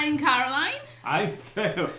I'm Caroline. I'm Phil.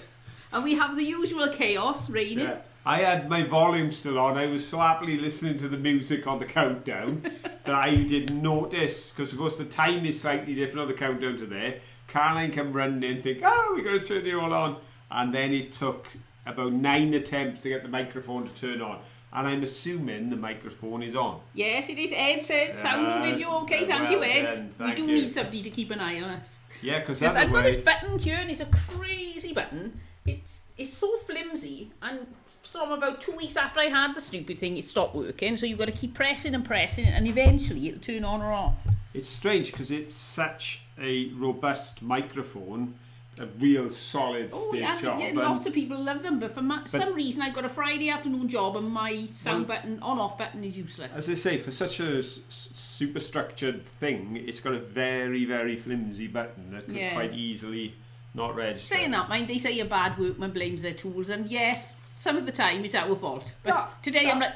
And we have the usual chaos reigning. Yeah. I had my volume still on. I was so happily listening to the music on the countdown that I didn't notice, because of course the time is slightly different on the countdown to there. Caroline came running in, think, we're going to turn it all on. And then it took about 9 attempts to get the microphone to turn on. And I'm assuming the microphone is on. Yes, it is. Ed said sound and video okay. Thank you, Ed. We do need somebody to keep an eye on us. Yeah, because I've got this button here, and it's a crazy button. It's so flimsy, and from about 2 weeks after I had the stupid thing, it stopped working. So you've got to keep pressing and pressing, and eventually it'll turn on or off. It's strange because it's such a robust microphone, a real solid state job. Yeah, lots of people love them, but for some reason I've got a Friday afternoon job, and my sound button on-off button is useless. As I say, for such a super structured thing, it's got a very, very flimsy button that could quite easily not register. Saying that, mind, they say a bad workman blames their tools, and yes, some of the time it's our fault. But today I'm like...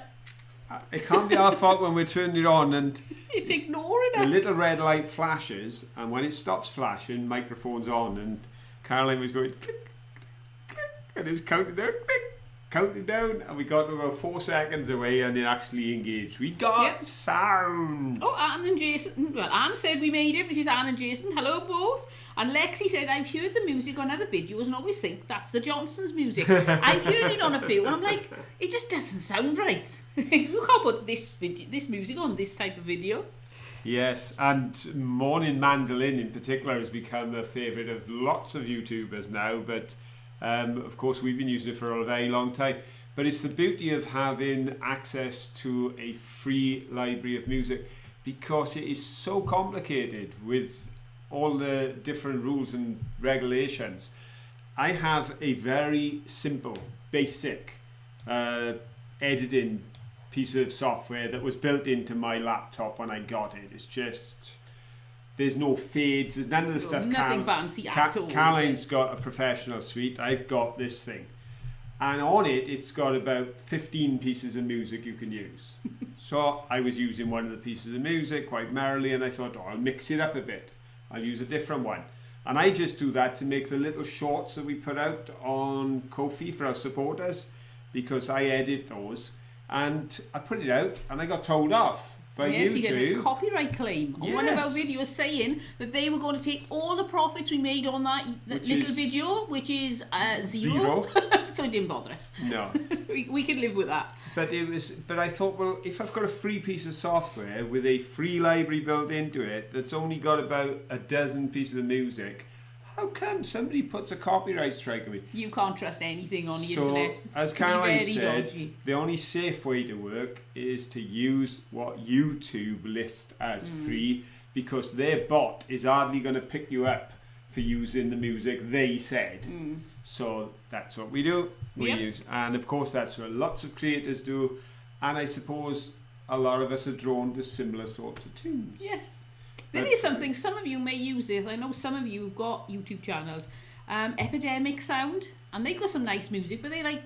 It can't be our fault when we're turning it on and... It's ignoring us. The little red light flashes, and when it stops flashing, microphone's on, and Caroline was going click, click, and it was counting down, click, counting down, and we got to about 4 seconds away, and it actually engaged. We got sound. Oh, Anne and Jason. Well, Anne said we made it, which is Anne and Jason. Hello, both. And Lexi said, I've heard the music on other videos and always think that's the Johnsons' music. I've heard it on a few, and I'm like, it just doesn't sound right. You can't put this music on this type of video. Yes, and Morning Mandolin in particular has become a favourite of lots of YouTubers now, but of course we've been using it for a very long time. But it's the beauty of having access to a free library of music, because it is so complicated with all the different rules and regulations. I have a very simple, basic editing piece of software that was built into my laptop when I got it. It's just, there's no fades, there's none of the stuff. Nothing fancy at all. Caroline's got a professional suite, I've got this thing. And on it, it's got about 15 pieces of music you can use. So I was using one of the pieces of music quite merrily, and I thought, I'll mix it up a bit. I'll use a different one. And I just do that to make the little shorts that we put out on Ko-fi for our supporters, because I edit those. And I put it out, and I got told off by YouTube. Yes, you had a copyright claim on one of our videos saying that they were going to take all the profits we made on that little video, which is zero. So it didn't bother us. No. we could live with that. But I thought, well, if I've got a free piece of software with a free library built into it that's only got about a dozen pieces of music, how come somebody puts a copyright strike on me? You can't trust anything on the internet. So, as Caroline said, dodgy. the only safe way to work is to use what YouTube lists as free, because their bot is hardly going to pick you up for using the music they said. So that's what we do. We use, and of course that's what lots of creators do, and I suppose a lot of us are drawn to similar sorts of tunes. Yes. There is something, some of you may use this. I know some of you have got YouTube channels. Epidemic Sound, and they've got some nice music, but they're like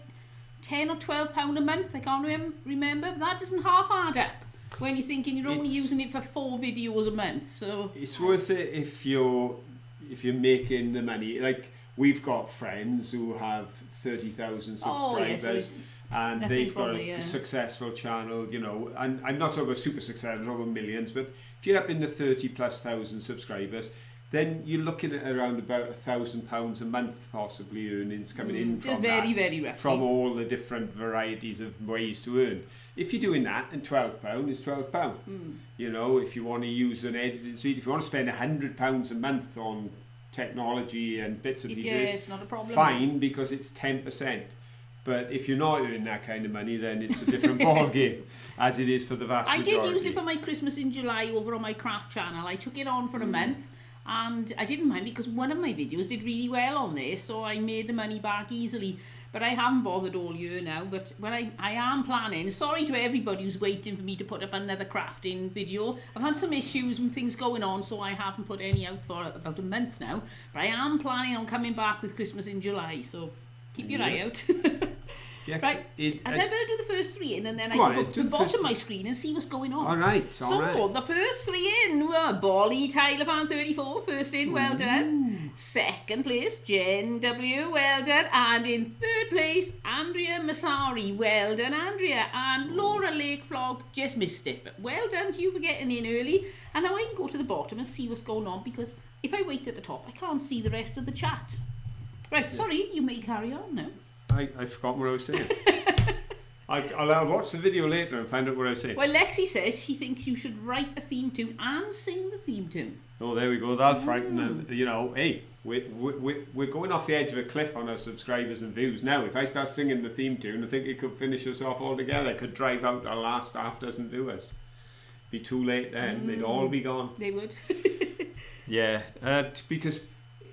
£10 or £12 a month. I can't remember, but that doesn't half add up when you're thinking you're only using it for 4 videos a month. So it's worth it if you're making the money. Like, we've got friends who have 30,000 subscribers. And they've got a successful channel, you know, and I'm not talking about super successful, over millions, but if you're up in the 30,000+ subscribers, then you're looking at around about £1,000 a month possibly earnings coming in from very roughly. From all the different varieties of ways to earn. If you're doing that, and £12 is £12. You know, if you want to use an editing suite, if you want to spend £100 a month on technology and bits and pieces, it's not a problem. Fine, because it's 10%. But if you're not earning that kind of money, then it's a different ball game, as it is for the vast majority. I did use it for my Christmas in July over on my craft channel. I took it on for a month, and I didn't mind because one of my videos did really well on there, so I made the money back easily. But I haven't bothered all year now. But when I am planning, sorry to everybody who's waiting for me to put up another crafting video. I've had some issues and things going on, so I haven't put any out for about a month now. But I am planning on coming back with Christmas in July, so keep your eye out. Yeah, Right, I better do the first three in, and then I Go on, can go to do the the bottom first of my screen and see what's going on. All right. So, the first three in were Bolly Tyler Fan 34, first in, well done. Second place, Jen W, well done. And in third place, Andrea Masari, well done, Andrea. And Laura Lake Vlog just missed it, but well done to you for getting in early. And now I can go to the bottom and see what's going on, because if I wait at the top, I can't see the rest of the chat. Right, sorry, you may carry on now. I forgot what I was saying. I'll watch the video later and find out what I was saying. Well, Lexi says she thinks you should write a theme tune and sing the theme tune. Oh, there we go. That'll frighten them. You know, hey, we're going off the edge of a cliff on our subscribers and views now. If I start singing the theme tune, I think it could finish us off altogether. It could drive out our last half dozen viewers. Be too late then. They'd all be gone. They would. Yeah, because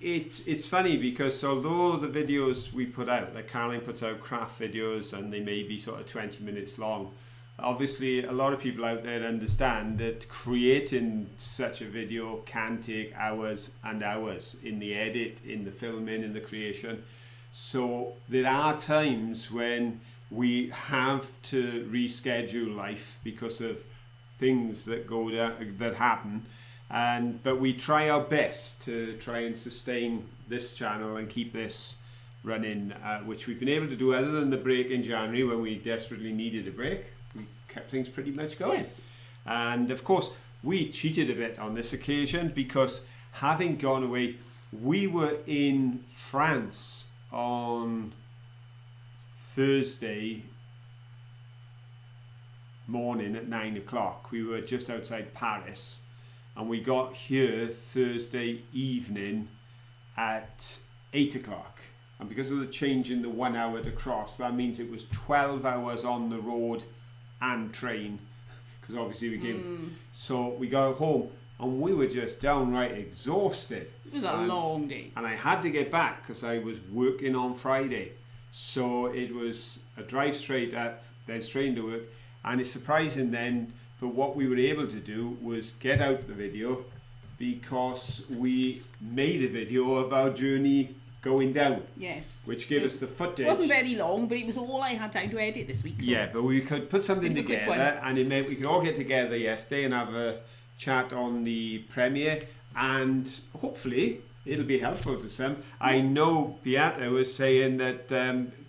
it's funny, because although the videos we put out, like Caroline puts out craft videos and they may be sort of 20 minutes long, obviously a lot of people out there understand that creating such a video can take hours and hours in the edit, in the filming, in the creation. So there are times when we have to reschedule life because of things that that happen. But we try our best to try and sustain this channel and keep this running, which we've been able to do, other than the break in January when we desperately needed a break. We kept things pretty much going. Yes. And of course, we cheated a bit on this occasion, because having gone away, we were in France on Thursday morning at 9 o'clock. We were just outside Paris. And we got here Thursday evening at 8 o'clock. And because of the change in the 1 hour to cross, that means it was 12 hours on the road and train. Because obviously we came. So we got home and we were just downright exhausted. It was a long day. And I had to get back because I was working on Friday. So it was a drive straight up, then straight into work. And it's surprising then. But what we were able to do was get out the video, because we made a video of our journey going down. Yes. Which gave us the footage. It wasn't very long, but it was all I had time to edit this week. So. Yeah, but we could put something together, and it meant we could all get together yesterday and have a chat on the premiere, and hopefully it'll be helpful to some. I know Beata was saying that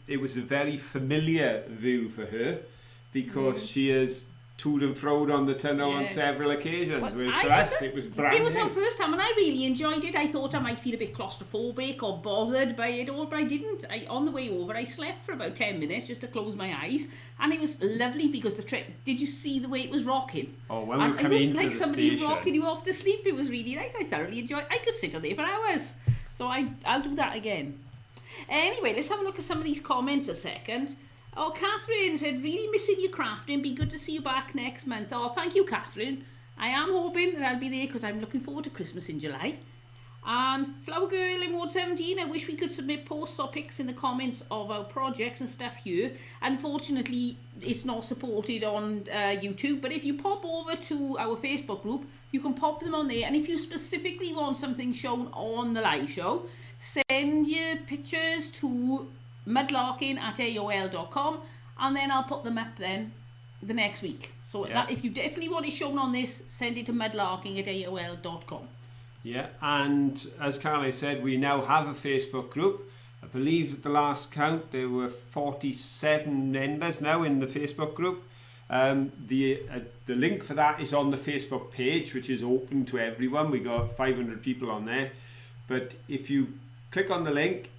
it was a very familiar view for her, because she is toed and froed on the tunnel on several occasions, whereas for us it was brand new. It was our first time and I really enjoyed it. I thought I might feel a bit claustrophobic or bothered by it all, but I didn't. On the way over I slept for about 10 minutes just to close my eyes, and it was lovely because the trip, did you see the way it was rocking? Oh, when we come into the station. It was like somebody rocking you off to sleep. It was really nice. I thoroughly enjoyed it. I could sit on there for hours. So I'll do that again. Anyway, let's have a look at some of these comments a second. Oh, Catherine said, really missing your crafting. Be good to see you back next month. Oh, thank you, Catherine. I am hoping that I'll be there because I'm looking forward to Christmas in July. And Flower Girl in Ward 17, I wish we could submit posts or pics in the comments of our projects and stuff here. Unfortunately, it's not supported on YouTube, but if you pop over to our Facebook group, you can pop them on there. And if you specifically want something shown on the live show, send your pictures to mudlarking@aol.com, and then I'll put them up then the next week. So that if you definitely want it shown on this, send it to mudlarking@aol.com. Yeah, and as Caroline said, we now have a Facebook group. I believe at the last count there were 47 members now in the Facebook group. The link for that is on the Facebook page, which is open to everyone. We got 500 people on there. But if you click on the link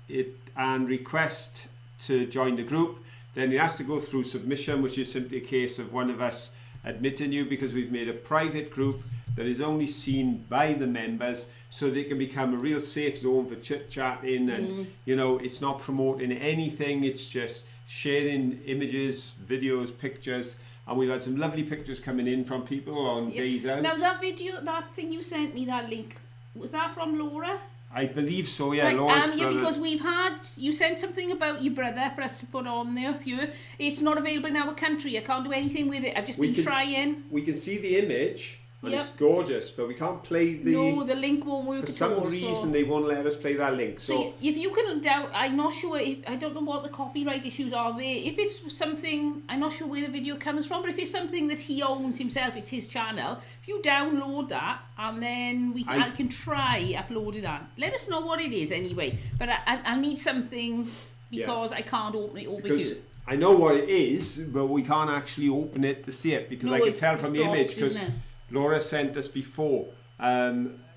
and request to join the group, then it has to go through submission, which is simply a case of one of us admitting you, because we've made a private group that is only seen by the members, so they can become a real safe zone for chit-chatting, and you know, it's not promoting anything, it's just sharing images, videos, pictures, and we've had some lovely pictures coming in from people on days out. Now that video, that thing you sent me, that link, was that from Laura? I believe so, yeah. Right, Laura's yeah, brother. Because you sent something about your brother for us to put on there. It's not available in our country. I can't do anything with it. I've just been trying. We can see the image, and Yep. it's gorgeous, but we can't play the... No, the link won't work For at some all. reason, they won't let us play that link. So if you can doubt, I'm not sure if, I don't know what the copyright issues are there. If it's something, I'm not sure where the video comes from, but if it's something that he owns himself, it's his channel, if you download that, and then I can try uploading that. Let us know what it is anyway, but I'll need something because I can't open it over here. I know what it is, but we can't actually open it to see it because I can tell from the image, because Laura sent us before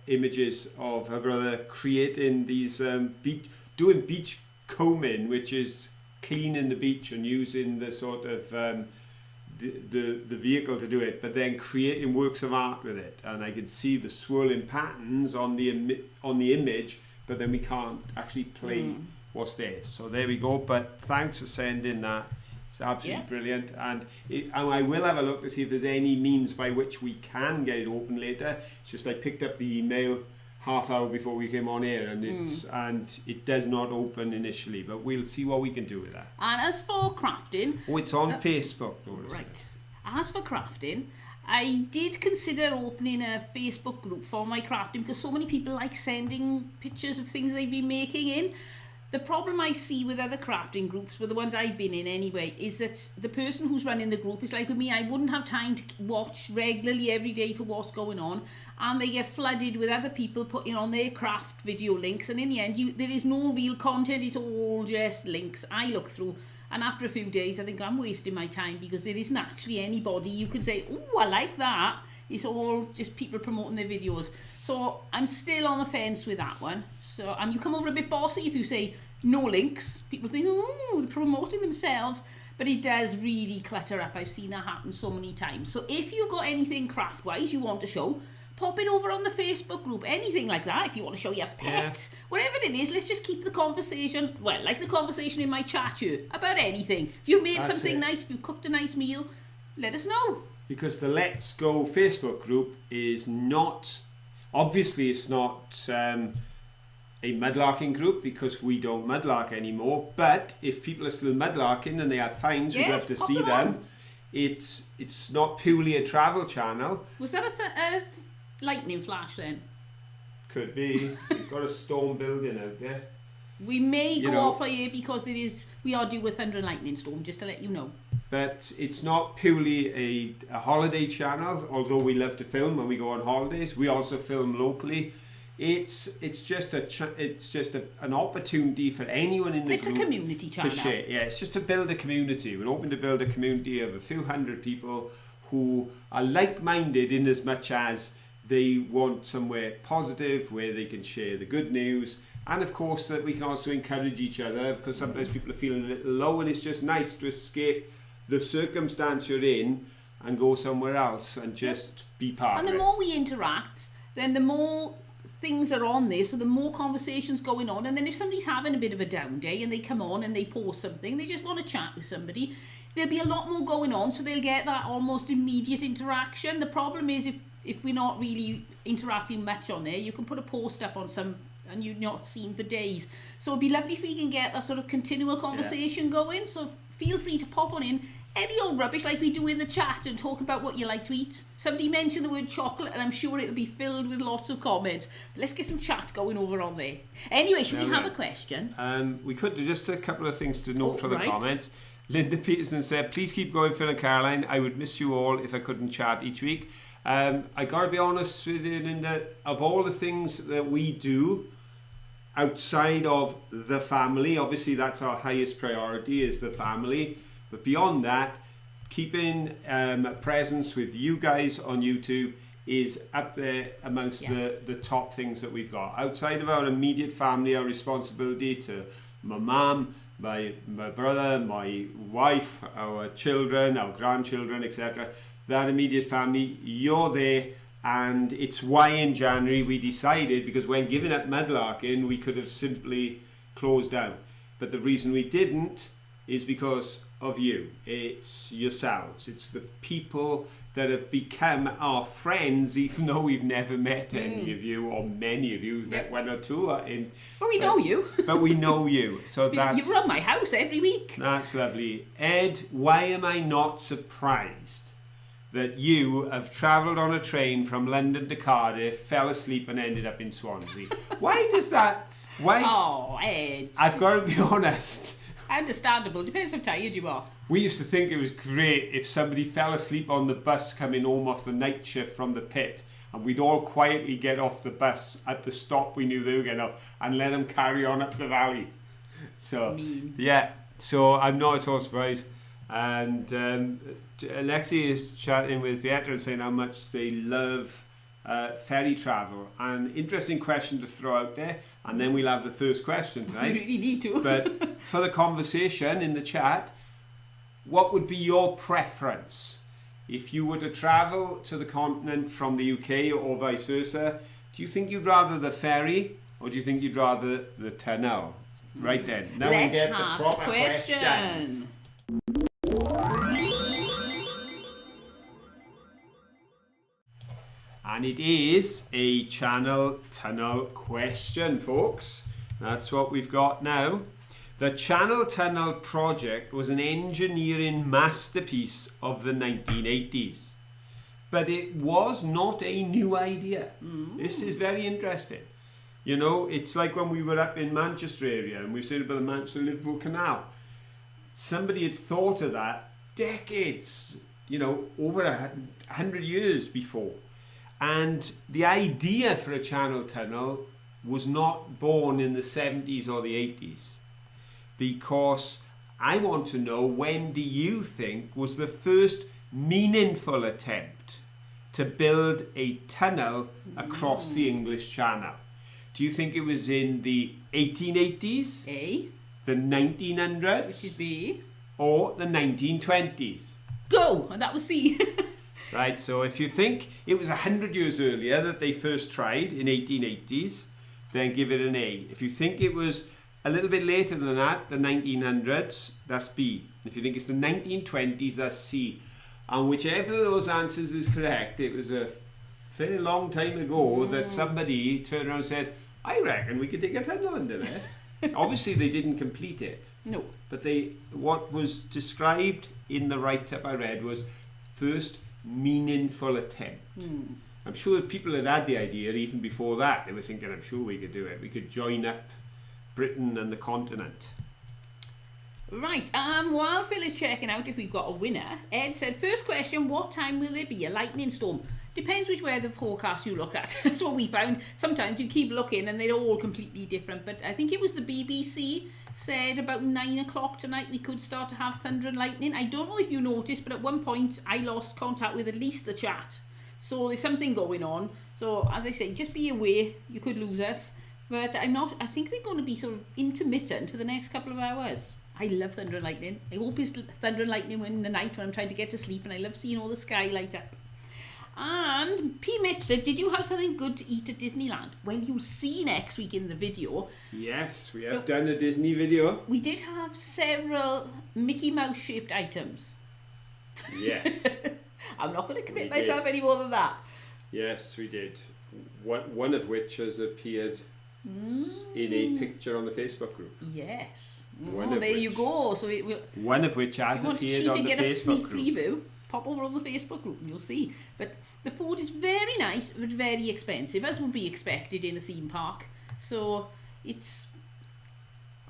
images of her brother creating these doing beach combing, which is cleaning the beach and using the sort of the vehicle to do it, but then creating works of art with it. And I can see the swirling patterns on the image, but then we can't actually play what's there. So there we go. But thanks for sending that. It's absolutely brilliant, and I will have a look to see if there's any means by which we can get it open later. It's just I picked up the email half hour before we came on air, and it does not open initially, but we'll see what we can do with that. And as for crafting, it's on Facebook, Laura. Right. As for crafting, I did consider opening a Facebook group for my crafting because so many people like sending pictures of things they've been making in. The problem I see with other crafting groups, with the ones I've been in anyway, is that the person who's running the group is like with me. I wouldn't have time to watch regularly every day for what's going on, and they get flooded with other people putting on their craft video links, and in the end there is no real content. It's all just links I look through, and after a few days I think I'm wasting my time because there isn't actually anybody you can say, oh, I like that. It's all just people promoting their videos. So I'm still on the fence with that one. So, and you come over a bit bossy if you say no links. People think, oh, they're promoting themselves. But it does really clutter up. I've seen that happen so many times. So if you've got anything craft-wise you want to show, pop it over on the Facebook group. Anything like that. If you want to show your pet, whatever it is, let's just keep the conversation, well, like the conversation in my chat here, about anything. If you made something nice, if you cooked a nice meal, let us know. Because the Let's Go Facebook group is not, obviously it's not... a mudlarking group because we don't mudlark anymore, but if people are still mudlarking and they have finds, we'd love to see them. It's not purely a travel channel. Was that a lightning flash then? Could be. We've got a storm building out there. We may go off here because we are due a thunder and lightning storm, just to let you know. But it's not purely a holiday channel, although we love to film when we go on holidays. We also film locally. It's just an opportunity for anyone in the group. It's a community channel. To share. Yeah, it's just to build a community. We're hoping to build a community of a few hundred people who are like-minded in as much as they want somewhere positive where they can share the good news, and of course that we can also encourage each other, because sometimes people are feeling a little low and it's just nice to escape the circumstance you're in and go somewhere else and just be part of it. And the more we interact, then the more things are on there, so the more conversations going on. And then if somebody's having a bit of a down day and they come on and they post something, they just want to chat with somebody, there'll be a lot more going on, so they'll get that almost immediate interaction. The problem is if we're not really interacting much on there, you can put a post up on some and you're not seen for days. So it'd be lovely if we can get a sort of continual conversation going. So feel free to pop on in any old rubbish like we do in the chat and talk about what you like to eat. Somebody mentioned the word chocolate and I'm sure it'll be filled with lots of comments. But let's get some chat going over on there. Anyway, should we have a question? We could do just a couple of things to note for the comments. Linda Peterson said, please keep going, Phil and Caroline. I would miss you all if I couldn't chat each week. I gotta be honest with you, Linda, of all the things that we do outside of the family, obviously that's our highest priority, is the family. But beyond that, keeping a presence with you guys on YouTube is up there amongst the top things that we've got. Outside of our immediate family, our responsibility to my mum, my brother, my wife, our children, our grandchildren, etc. That immediate family, you're there. And it's why in January we decided, because when giving up mudlarking, we could have simply closed down. But the reason we didn't is because of you. It's yourselves. It's the people that have become our friends, even though we've never met any of you, or many of you. We've met one or two. But we know you. But we know you. So that's... You run my house every week. That's lovely. Ed, why am I not surprised that you have travelled on a train from London to Cardiff, fell asleep and ended up in Swansea. Why does that... Why? Oh, Ed. I've got to be honest. Understandable. Depends how tired you are. We used to think it was great if somebody fell asleep on the bus coming home off the night shift from the pit, and we'd all quietly get off the bus at the stop we knew they were getting off and let them carry on up the valley. So, yeah. So I'm not at all surprised. And Alexi is chatting with Pieter and saying how much they love ferry travel. An interesting question to throw out there, and then we'll have the first question tonight. We really need to. But for the conversation in the chat, what would be your preference if you were to travel to the continent from the UK or vice versa? Do you think you'd rather the ferry or do you think you'd rather the tunnel? Right then, now Let's we get the have proper the question. And it is a channel tunnel question, folks. That's what we've got now. The Channel Tunnel project was an engineering masterpiece of the 1980s. But it was not a new idea. This is very interesting. You know, it's like when we were up in Manchester area and we said about the Manchester-Liverpool Canal. Somebody had thought of that decades, you know, over 100 years before. And the idea for a channel tunnel was not born in the 70s or the 80s. Because I want to know, when do you think was the first meaningful attempt to build a tunnel across the English Channel? Do you think it was in the 1880s? A. The 1900s? Which is B. Or the 1920s? Go! And that was C. Right, so if you think it was 100 years earlier that they first tried in 1880s, then give it an A. If you think it was a little bit later than that, the 1900s, that's B. If you think it's the 1920s, that's C. And whichever of those answers is correct, it was a fairly long time ago that somebody turned around and said, I reckon we could dig a tunnel under there. Obviously, they didn't complete it. No. But what was described in the write-up I read was first meaningful attempt. I'm sure people had the idea even before that. They were thinking, I'm sure we could do it. We could join up Britain and the continent. Right, while Phil is checking out if we've got a winner, Ed said, first question, what time will there be a lightning storm? Depends which way the forecast you look at. That's what we found. Sometimes you keep looking and they're all completely different, but I think it was the BBC said about 9 o'clock tonight we could start to have thunder and lightning. I don't know if you noticed, but at one point I lost contact with at least the chat. So there's something going on. So as I say, just be aware, you could lose us. But I think they're going to be sort of intermittent for the next couple of hours. I love thunder and lightning. I hope it's thunder and lightning in the night when I'm trying to get to sleep, and I love seeing all the sky light up. And P. Mitch said, did you have something good to eat at Disneyland? Well, you'll see next week in the video. Yes, we have done a Disney video. We did have several Mickey Mouse shaped items. Yes. I'm not going to commit myself any more than that. Yes, we did. One of which has appeared in a picture on the Facebook group. Yes. You go. So it will. One of which has appeared on the Facebook group. If you want to get a sneak preview, pop over on the Facebook group and you'll see. But the food is very nice but very expensive, as would be expected in a theme park. So it's,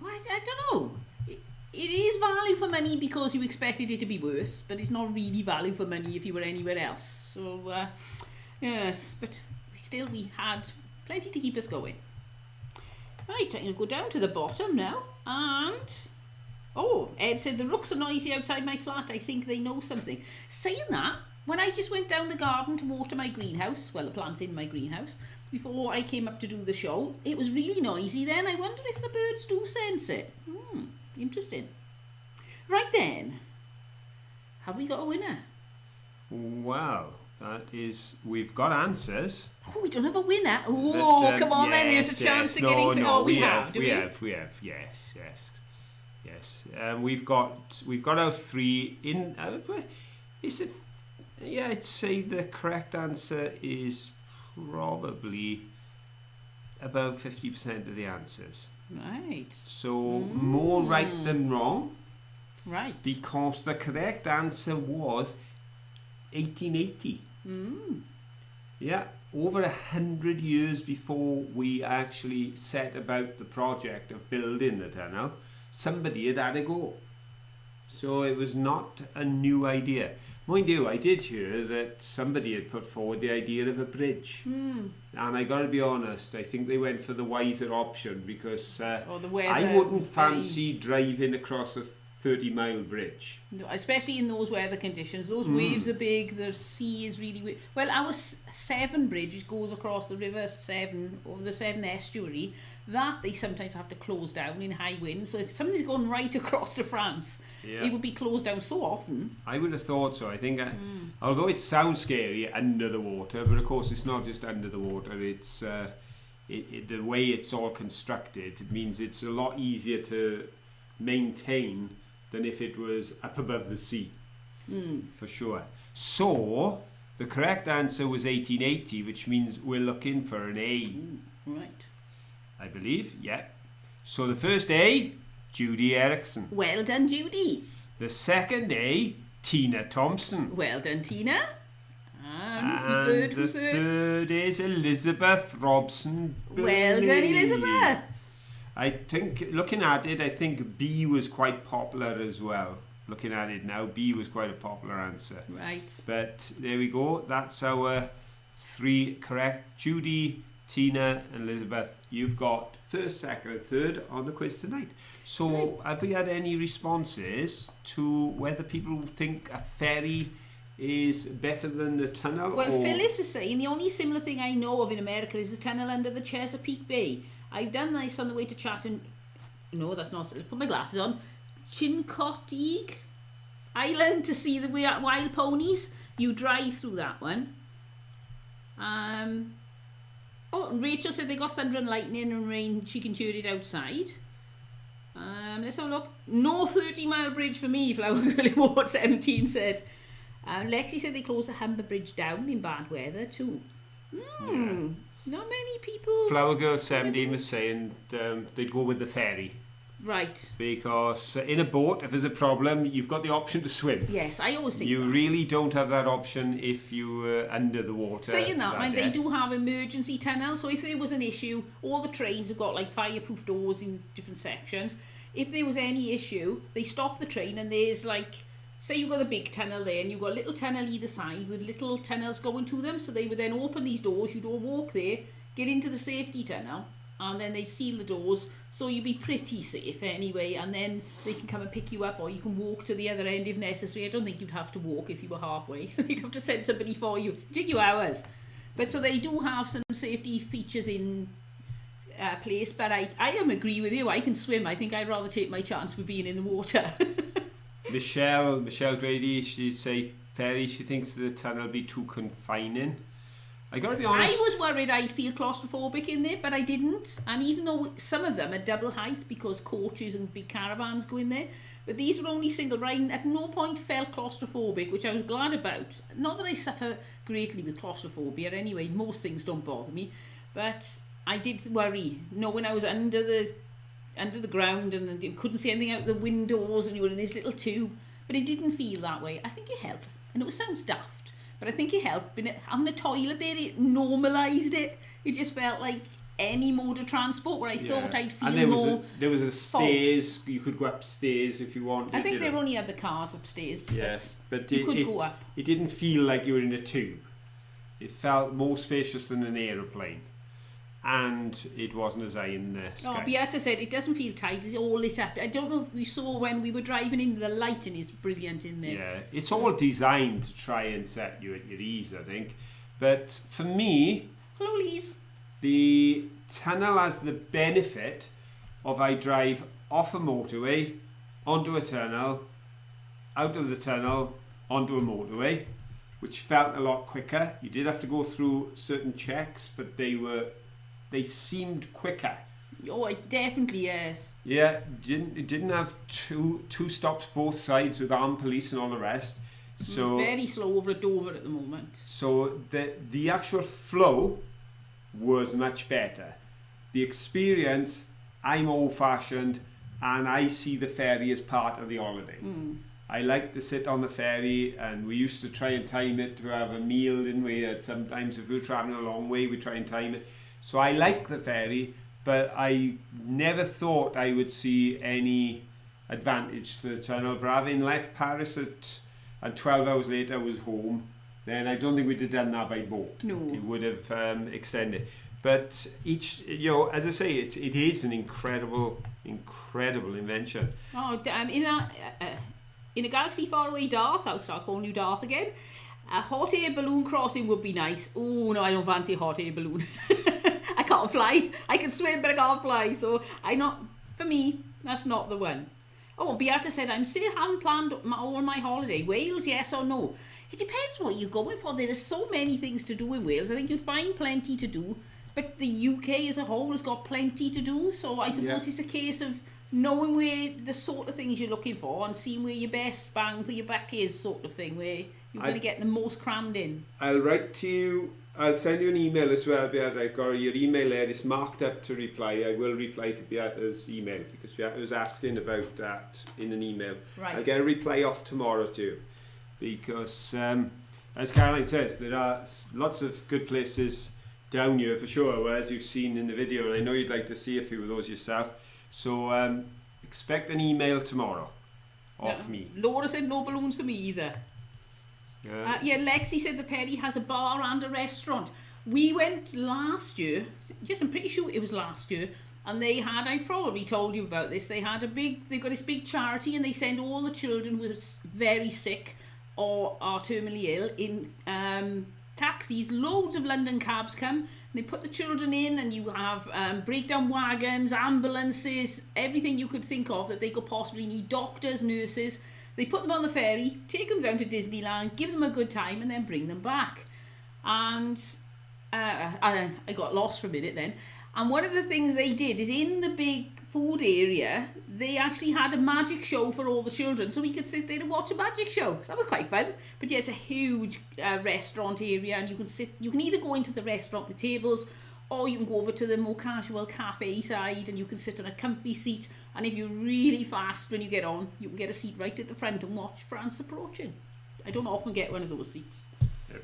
I don't know. It is value for money because you expected it to be worse, but it's not really value for money if you were anywhere else. So yes, but still we had plenty to keep us going. Right, I'm going to go down to the bottom now, and Ed said the rooks are noisy outside my flat. I think they know something. Saying that, when I just went down the garden to water my greenhouse, well, the plants in my greenhouse, before I came up to do the show, it was really noisy then. I wonder if the birds do sense it. Interesting. Right then, have we got a winner? Well, that is, we've got answers. Oh, we don't have a winner. Oh, come on then, there's a chance to get in. No, we have, yes. We've got our three in. I'd say the correct answer is probably about 50% of the answers. Right. So more right than wrong. Right. Because the correct answer was 1880. Yeah, over 100 years before we actually set about the project of building the tunnel, somebody had a go. So it was not a new idea. Mind you, I did hear that somebody had put forward the idea of a bridge. And I got to be honest, I think they went for the wiser option because I wouldn't fancy driving across a 30-mile bridge. No, especially in those weather conditions. Those waves are big, the sea is really wave. Well, our Severn Bridge, which goes across the River Severn, over the Severn estuary, that they sometimes have to close down in high winds. So if somebody's going right across to France, it would be closed down so often. I would have thought so. I think, although it sounds scary under the water, but of course it's not just under the water. It's the way it's all constructed. It means it's a lot easier to maintain than if it was up above the sea, for sure. So the correct answer was 1880, which means we're looking for an A. Right. I believe, yeah. So the first A, Judy Erickson. Well done, Judy. The second A, Tina Thompson. Well done, Tina. And Who's the third? third is Elizabeth Robson. Well done, Elizabeth. I think, looking at it, I think B was quite popular as well. Looking at it now, B was quite a popular answer. Right. But there we go. That's our 3 correct. Judy, Tina and Elizabeth, you've got first, second and third on the quiz tonight. So have we had any responses to whether people think a ferry is better than the tunnel? Well, Phyllis was saying the only similar thing I know of in America is the tunnel under the Chesapeake Bay. I've done this on the way to Chatham. No, that's not. Let's put my glasses on. Chincoteague Island to see the wild ponies. You drive through that one. Oh, and Rachel said they got thunder and lightning and rain. She can hear it outside. Let's have a look. No 30-mile bridge for me, Flower Girl in Ward 17 said. Lexi said they closed the Humber Bridge down in bad weather too. Not many people. Flower Girl 17 was saying they'd go with the ferry. Right. Because in a boat, if there's a problem, you've got the option to swim. Yes, I always think you that. really don't have that option if you're under the water. Saying that, man, they do have emergency tunnels, so if there was an issue, all the trains have got like fireproof doors in different sections. If there was any issue, they stop the train and there's like, say you've got a big tunnel there and you've got a little tunnel either side with little tunnels going to them, so they would then open these doors, you'd all walk there, get into the safety tunnel, and then they seal the doors, so you'd be pretty safe anyway, and then they can come and pick you up, or you can walk to the other end if necessary. I don't think you'd have to walk if you were halfway. You'd have to send somebody for you. It'd take you hours. But so they do have some safety features in place, but I agree with you. I can swim. I think I'd rather take my chance with being in the water. Michelle Grady, she'd say ferry, she thinks the tunnel will be too confining. I gotta be honest. I was worried I'd feel claustrophobic in there, but I didn't. And even though some of them are double height because coaches and big caravans go in there, but these were only single ride, at no point felt claustrophobic, which I was glad about. Not that I suffer greatly with claustrophobia anyway, most things don't bother me, but I did worry, knowing I was under the ground and you couldn't see anything out the windows and you were in this little tube, but it didn't feel that way. I think it helped. I know it sounds daft, but I think it helped. Having a toilet there, it normalised it. It just felt like any mode of transport where I thought I'd feel and there was a stairs. false. You could go upstairs if you wanted. I think there were only other cars upstairs. Yes, but you could go up. It didn't feel like you were in a tube. It felt more spacious than an aeroplane. And it wasn't as high in the sky. Beata said it doesn't feel tight, it's all lit up. I don't know if we saw when we were driving in, the lighting is brilliant in there. Yeah, it's all designed to try and set you at your ease, I think. But for me, hello, Lise. The tunnel has the benefit of I drive off a motorway, onto a tunnel, out of the tunnel, onto a motorway, which felt a lot quicker. You did have to go through certain checks, but they seemed quicker. Oh, it definitely is. Yeah, it didn't have two stops both sides with armed police and all the rest. So it's very slow over at Dover at the moment. So the actual flow was much better. The experience, I'm old-fashioned and I see the ferry as part of the holiday. I like to sit on the ferry, and we used to try and time it to have a meal, didn't we? And sometimes if we were travelling a long way, we try and time it. So I like the ferry, but I never thought I would see any advantage to the tunnel. But having left Paris and 12 hours later I was home, then I don't think we'd have done that by boat. No. It would have extended. But each, as I say, it is an incredible invention. Oh, in a galaxy far away, Darth, I'll start calling you Darth again. A hot air balloon crossing would be nice. Oh no, I don't fancy a hot air balloon. I can't fly. I can swim, but I can't fly. So for me, that's not the one. Oh, Beata said, I'm still haven't planned all my holiday. Wales, yes or no? It depends what you're going for. There are so many things to do in Wales. I think you'd find plenty to do. But the UK as a whole has got plenty to do. So I suppose it's a case of knowing where the sort of things you're looking for and seeing where your best bang for your buck is, sort of thing, where you're going to get the most crammed in. I'll write to you. I'll send you an email as well, Beata. I've got your email there. It's marked up to reply. I will reply to Beata's email because Beata was asking about that in an email. Right. I'll get a reply off tomorrow too, because as Caroline says, there are lots of good places down here for sure, as you've seen in the video, and I know you'd like to see a few of those yourself. So expect an email tomorrow off me. Laura said no balloons for me either. Lexi said the ferry has a bar and a restaurant. We went last year. Yes, I'm pretty sure it was last year. And they had, I probably told you about this, they've got this big charity, and they send all the children who are very sick or are terminally ill in taxis. Loads of London cabs come, and they put the children in, and you have breakdown wagons, ambulances, everything you could think of that they could possibly need, doctors, nurses. They put them on the ferry, take them down to Disneyland, give them a good time, and then bring them back. And I got lost for a minute then. And one of the things they did is in the big food area, they actually had a magic show for all the children, so we could sit there and watch a magic show. So that was quite fun. But yeah, it's a huge restaurant area, and you can either go into the restaurant with tables, or you can go over to the more casual cafe side, and you can sit on a comfy seat. And if you're really fast when you get on, you can get a seat right at the front and watch France approaching. I don't often get one of those seats.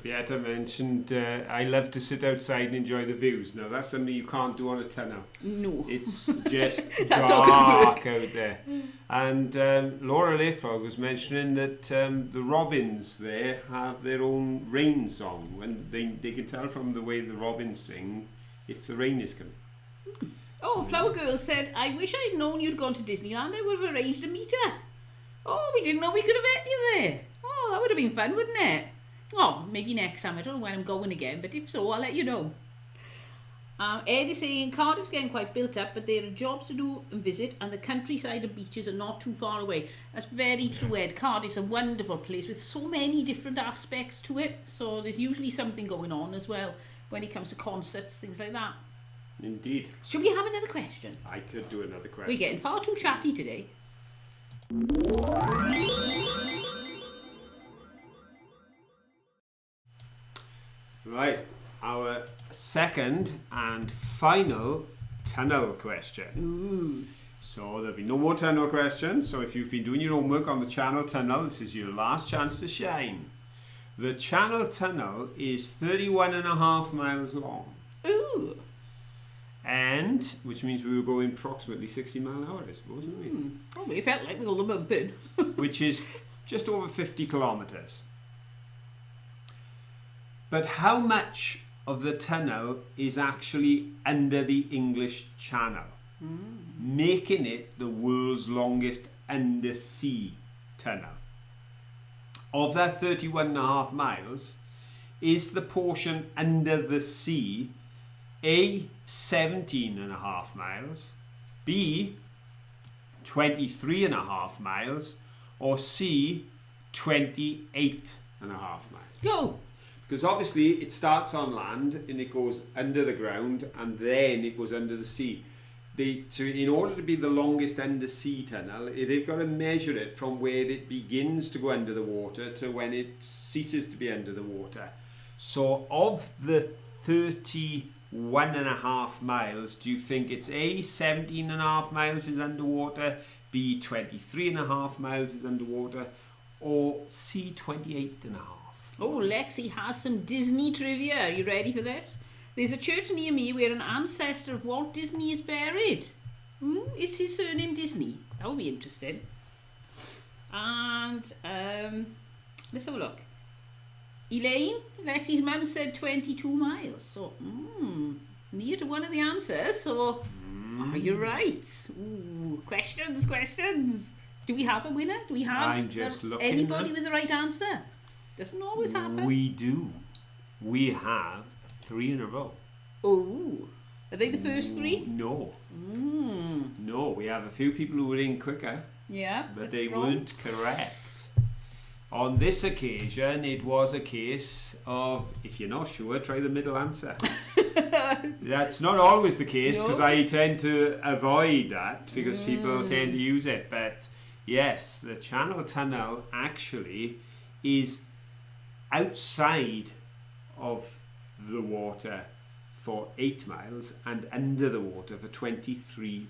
Beata mentioned I love to sit outside and enjoy the views. Now that's something you can't do on a tunnel. No. It's just dark out there. And Laura Layfrog was mentioning that the robins there have their own rain song. When they can tell from the way the robins sing if the rain is coming. Oh, Flower Girl said, I wish I'd known you'd gone to Disneyland. I would have arranged a meet-up. Oh, we didn't know we could have met you there. Oh, that would have been fun, wouldn't it? Oh, maybe next time. I don't know when I'm going again, but if so, I'll let you know. Ed is saying Cardiff's getting quite built up, but there are jobs to do and visit, and the countryside and beaches are not too far away. That's very true, Ed. Cardiff's a wonderful place with so many different aspects to it, so there's usually something going on as well when it comes to concerts, things like that. Indeed. Should we have another question? I could do another question. We're getting far too chatty today. Right, our second and final tunnel question. Ooh. So there'll be no more tunnel questions. So if you've been doing your homework on the Channel Tunnel, this is your last chance to shine. The Channel Tunnel is 31.5 miles long. Ooh. And, which means we were going approximately 60 mile an hour, I suppose, didn't we? Oh, it felt like with all the bumping. Which is just over 50 kilometres. But how much of the tunnel is actually under the English Channel, making it the world's longest undersea tunnel? Of that 31.5 miles, is the portion under the sea A, 17.5 miles, B, 23.5 miles, or C, 28.5 miles? Go! Because obviously it starts on land and it goes under the ground and then it goes under the sea. So in order to be the longest undersea tunnel, they've got to measure it from where it begins to go under the water to when it ceases to be under the water. So of the 31.5 miles, do you think it's A, 17.5 miles is underwater, B, 23.5 miles is underwater, or C, 28.5? Oh, Lexi has some Disney trivia. Are you ready for this? There's a church near me where an ancestor of Walt Disney is buried. Is his surname Disney? That would be interesting. And let's have a look. Elaine, Lexi's mum, said 22 miles. So, near to one of the answers. So, are you right? Ooh, questions. Do we have a winner? Do we have I'm just looking anybody with the right answer? Doesn't always happen. We do. We have 3 in a row. Oh, are they the first 3? No. No, we have a few people who were in quicker. Yeah. But they weren't correct. On this occasion, it was a case of, if you're not sure, try the middle answer. That's not always the case, because I tend to avoid that because people tend to use it. But yes, the Channel Tunnel actually is outside of the water for 8 miles and under the water for 23.5.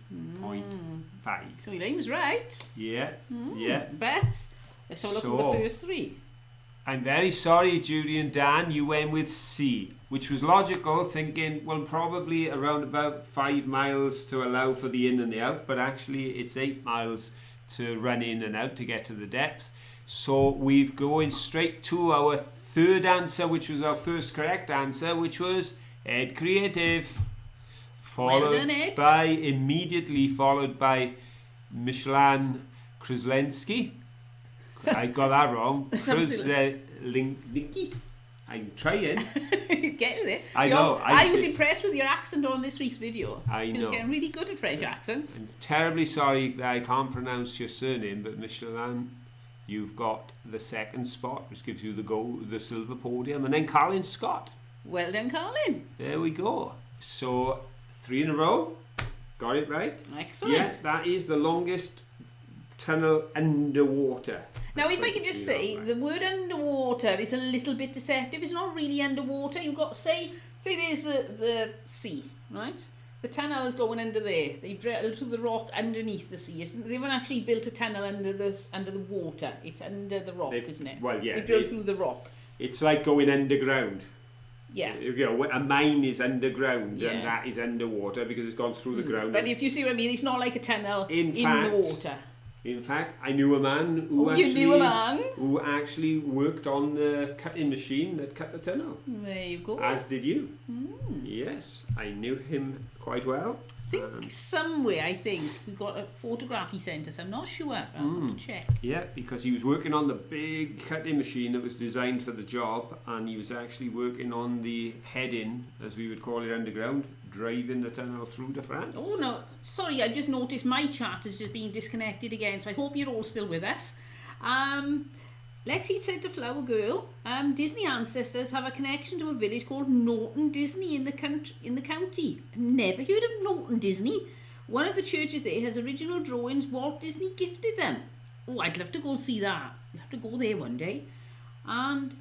So Elaine was right. Yeah. Bet. Let's have a look at the first 3. I'm very sorry, Judy and Dan, you went with C, which was logical, thinking, well, probably around about 5 miles to allow for the in and the out, but actually it's 8 miles to run in and out to get to the depth. So we're going straight to our third answer, which was our first correct answer, which was Ed Creative, immediately followed by Michelin Kraslenski. I got that wrong. Kraslenski. I'm trying. Getting it. I know. I was impressed with your accent on this week's video. I know. He was getting really good at French accents. I'm terribly sorry that I can't pronounce your surname, but Michelin, you've got the second spot, which gives you the silver podium, and then Colin Scott. Well done, Colin. There we go. So 3 in a row. Got it right. Excellent. Yes, that is the longest tunnel underwater. Now, if I could just say, the word underwater is a little bit deceptive. It's not really underwater. You've got, say there's the sea, right? The tunnel is going under there. They've drilled through the rock underneath the sea. They haven't actually built a tunnel under the water. It's under the rock, isn't it? Well, yeah. They drilled through the rock. It's like going underground. Yeah. You know, a mine is underground and that is underwater because it's gone through the ground. But if you see what I mean, it's not like a tunnel in the water. In fact, I knew a man who who actually worked on the cutting machine that cut the tunnel. There you go. As did you. Yes, I knew him quite well. I think somewhere, we got a photograph he sent us. I'm not sure. I'll have to check. Yeah, because he was working on the big cutting machine that was designed for the job, and he was actually working on the heading, as we would call it underground, driving the tunnel through to France. Oh no, sorry, I just noticed my chat has just been disconnected again, so I hope you're all still with us. Lexi said to Flower Girl, Disney ancestors have a connection to a village called Norton Disney in the county. I've never heard of Norton Disney. One of the churches there has original drawings Walt Disney gifted them. Oh, I'd love to go see that. I'll have to go there one day. And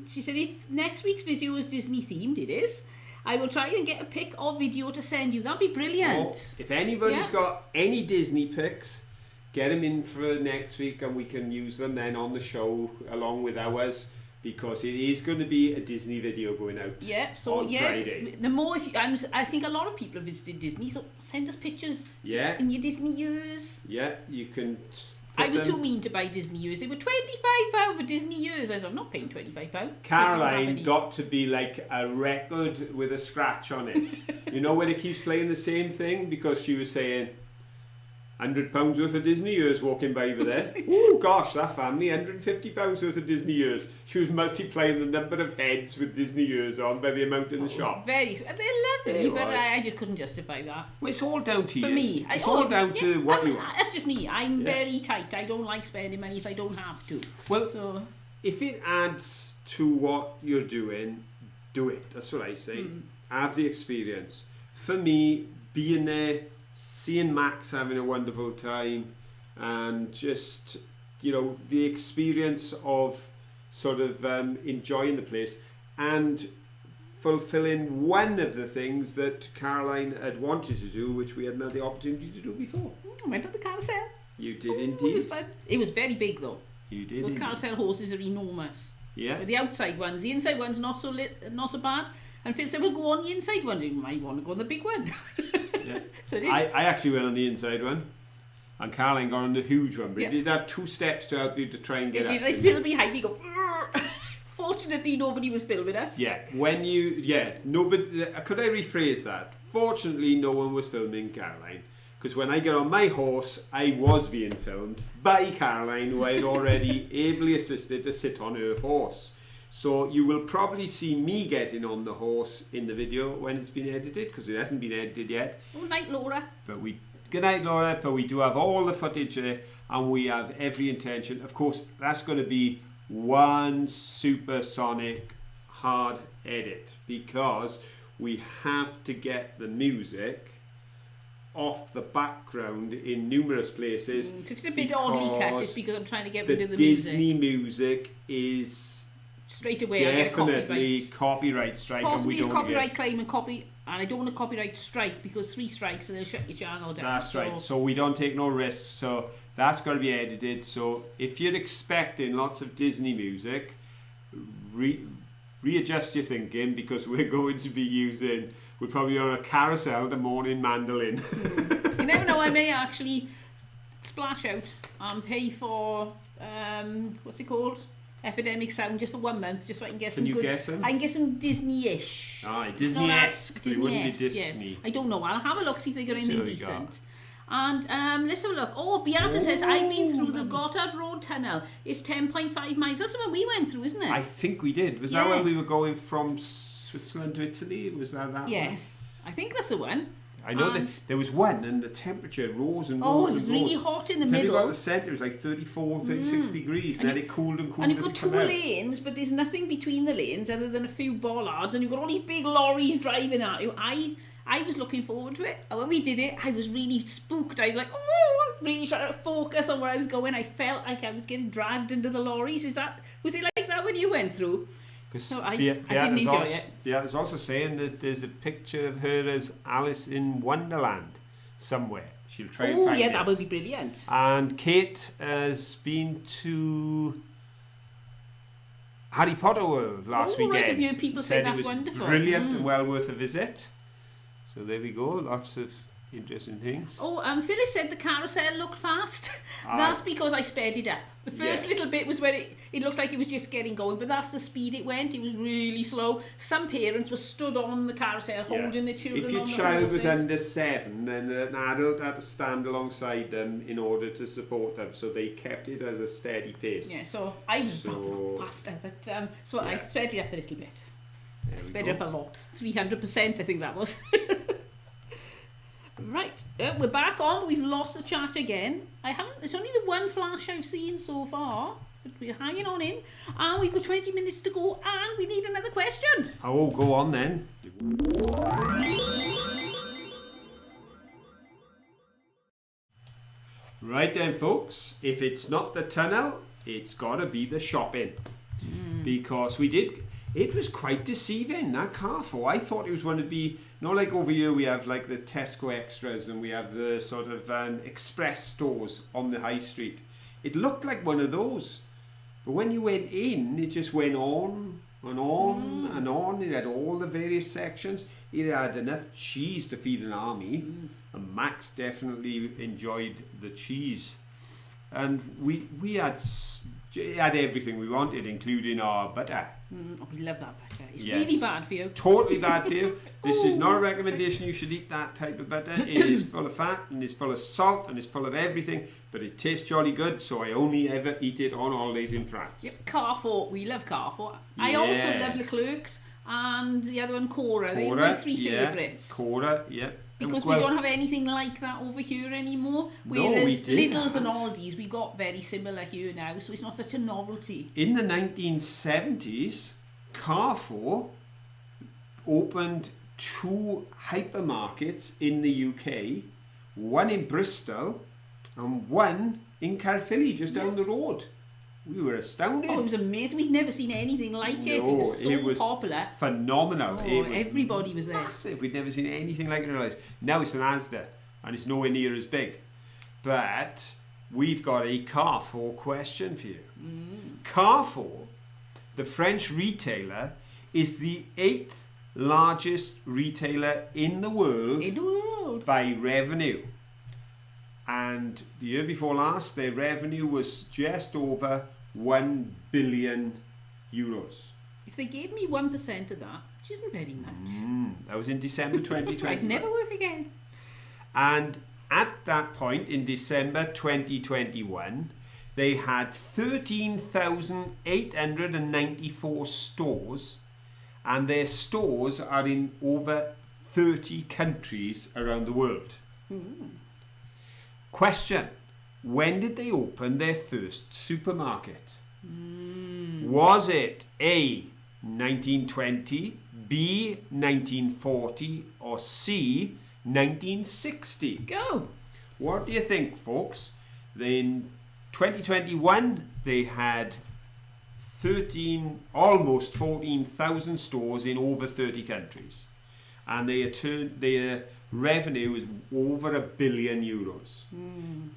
she said if next week's video is Disney themed, it is. I will try and get a pic or video to send you. That'd be brilliant. If anybody's got any Disney pics, get them in for next week and we can use them then on the show along with ours, because it is going to be a Disney video going out on Friday. The more, I think a lot of people have visited Disney, so send us pictures in your Disney years. Yeah, you can. I was too mean to buy Disney years. They were £25 for Disney years. I'm not paying £25. Caroline got to be like a record with a scratch on it. You know when it keeps playing the same thing, because she was saying £100 worth of Disney years walking by over there. Oh gosh, that family, £150 worth of Disney years. She was multiplying the number of heads with Disney years on by the amount in the shop. They're lovely, but I just couldn't justify that. Well, it's all down to you. For me. It's all down to what you want. That's just me. I'm very tight. I don't like spending money if I don't have to. Well, if it adds to what you're doing, do it. That's what I say. Have the experience. For me, being there, seeing Max having a wonderful time, and just, you know, the experience of sort of enjoying the place and fulfilling one of the things that Caroline had wanted to do, which we hadn't had the opportunity to do before. I went on the carousel. You did indeed. It was fun. It was very big though. You did. Those carousel horses are enormous. Yeah. But the outside ones, the inside ones not so bad. And Phil said, "We'll go on the inside one." You might want to go on the big one. Yeah. So I did. I actually went on the inside one, and Caroline got on the huge one. But Yeah. it did have 2 steps to help you to try and get up. Did I feel behind me go? Fortunately, nobody was filming us. Yeah. When you nobody. Could I rephrase that? Fortunately, no one was filming Caroline. Because when I get on my horse, I was being filmed by Caroline, who I had already ably assisted to sit on her horse. So you will probably see me getting on the horse in the video when it's been edited, because it hasn't been edited yet. Good night, Laura. Good night, Laura. But we do have all the footage there, and we have every intention. Of course, that's going to be one supersonic hard edit, because we have to get the music off the background in numerous places. It's a bit oddly cut just because I'm trying to get rid of the Disney music is straight away definitely copyright strike, possibly and we don't copyright claim and I don't want a copyright strike, because 3 strikes and they'll shut your channel down. That's right. So we don't take no risks. So that's got to be edited. So if you're expecting lots of Disney music, readjust your thinking, because we're going to be using. We're probably on a carousel, the morning mandolin. You never know, I may actually splash out and pay for, what's it called? Epidemic Sound, just for 1 month, just so I can get some good... Guess them? I can get some Disney-ish. Aye, Disney-esque, but it wouldn't be Disney. Yes. I don't know, I'll have a look, see if they got anything decent. Got. And let's have a look. Oh, Beata says, I've been through the Gotthard Road Tunnel. It's 10.5 miles. That's the one we went through, isn't it? I think we did. Was that when we were going from Switzerland to Italy? Was that one? Yes. I think that's the one. I know that there was one, and the temperature rose and rose Oh, it and was rose. really hot in the Until middle. you got to the centre, it was like 34, 36 degrees, and then it cooled and cooled. And you've as got you 2 come out. lanes, but there's nothing between the lanes other than a few bollards, and you've got all these big lorries driving at you. I was looking forward to it, and when we did it, I was really spooked. I was like, oh, really trying to focus on where I was going. I felt like I was getting dragged into the lorries. Was it like that when you went through? So I didn't enjoy it. Yeah, it's also saying that there's a picture of her as Alice in Wonderland somewhere. She'll try and find it. Oh, yeah, that would be brilliant. And Kate has been to Harry Potter World last weekend. Right, I've heard people say that's wonderful. Brilliant and well worth a visit. So there we go, lots of interesting things. Oh, Phyllis said the carousel looked fast. That's because I sped it up. The first little bit was where it looks like it was just getting going, but that's the speed it went. It was really slow. Some parents were stood on the carousel holding their children on the horses. If your child was under 7, then an adult had to stand alongside them in order to support them, so they kept it as a steady pace. Yeah, so I was faster, but I sped it up a little bit. Sped it up a lot. 300%, I think that was. Right, we're back on, but we've lost the chat again. It's only the one flash I've seen so far, but we're hanging on in, and we've got 20 minutes to go, and we need another question. Oh, go on then. Right then, folks, if it's not the tunnel, it's got to be the shopping. Because it was quite deceiving, that Carrefour. I thought it was going to be, like over here we have like the Tesco Extras and we have the sort of express stores on the high street. It looked like one of those. But when you went in, it just went on and on and on. It had all the various sections. It had enough cheese to feed an army. And Max definitely enjoyed the cheese. And we had everything we wanted, including our butter. We love that butter. It's really bad for you. It's totally bad for you. This is not a recommendation you should eat that type of butter. It is full of fat and it's full of salt and it's full of everything, but it tastes jolly good, so I only ever eat it on holidays in France. Yep, Carrefour. We love Carrefour. I also love Leclerc's and the other one, Cora. They're my 3 favourites. Cora, yeah. Because we don't have anything like that over here anymore. Whereas Lidl's and Aldi's, we got very similar here now, so it's not such a novelty. In the 1970s, Carrefour opened 2 hypermarkets in the UK, one in Bristol and one in Caerphilly, just down the road. We were astounded. Oh, it was amazing. We'd never seen anything like it. It was so popular. Phenomenal. Oh, everybody was there. Massive. We'd never seen anything like it in our lives. Now it's an Asda, and it's nowhere near as big. But we've got a Carrefour question for you. Carrefour, the French retailer, is the 8th largest retailer in the world by revenue. And the year before last, their revenue was just over 1 billion euros. If they gave me 1% of that, which isn't very much. That was in December 2020. I'd never work again. And at that point, in December 2021, they had 13,894 stores, and their stores are in over 30 countries around the world. Question: when did they open their first supermarket? Was it A, 1920, B, 1940, or C, 1960? Go. What do you think, folks? In 2021, they had almost 14,000 stores in over 30 countries, and their revenue is over €1 billion.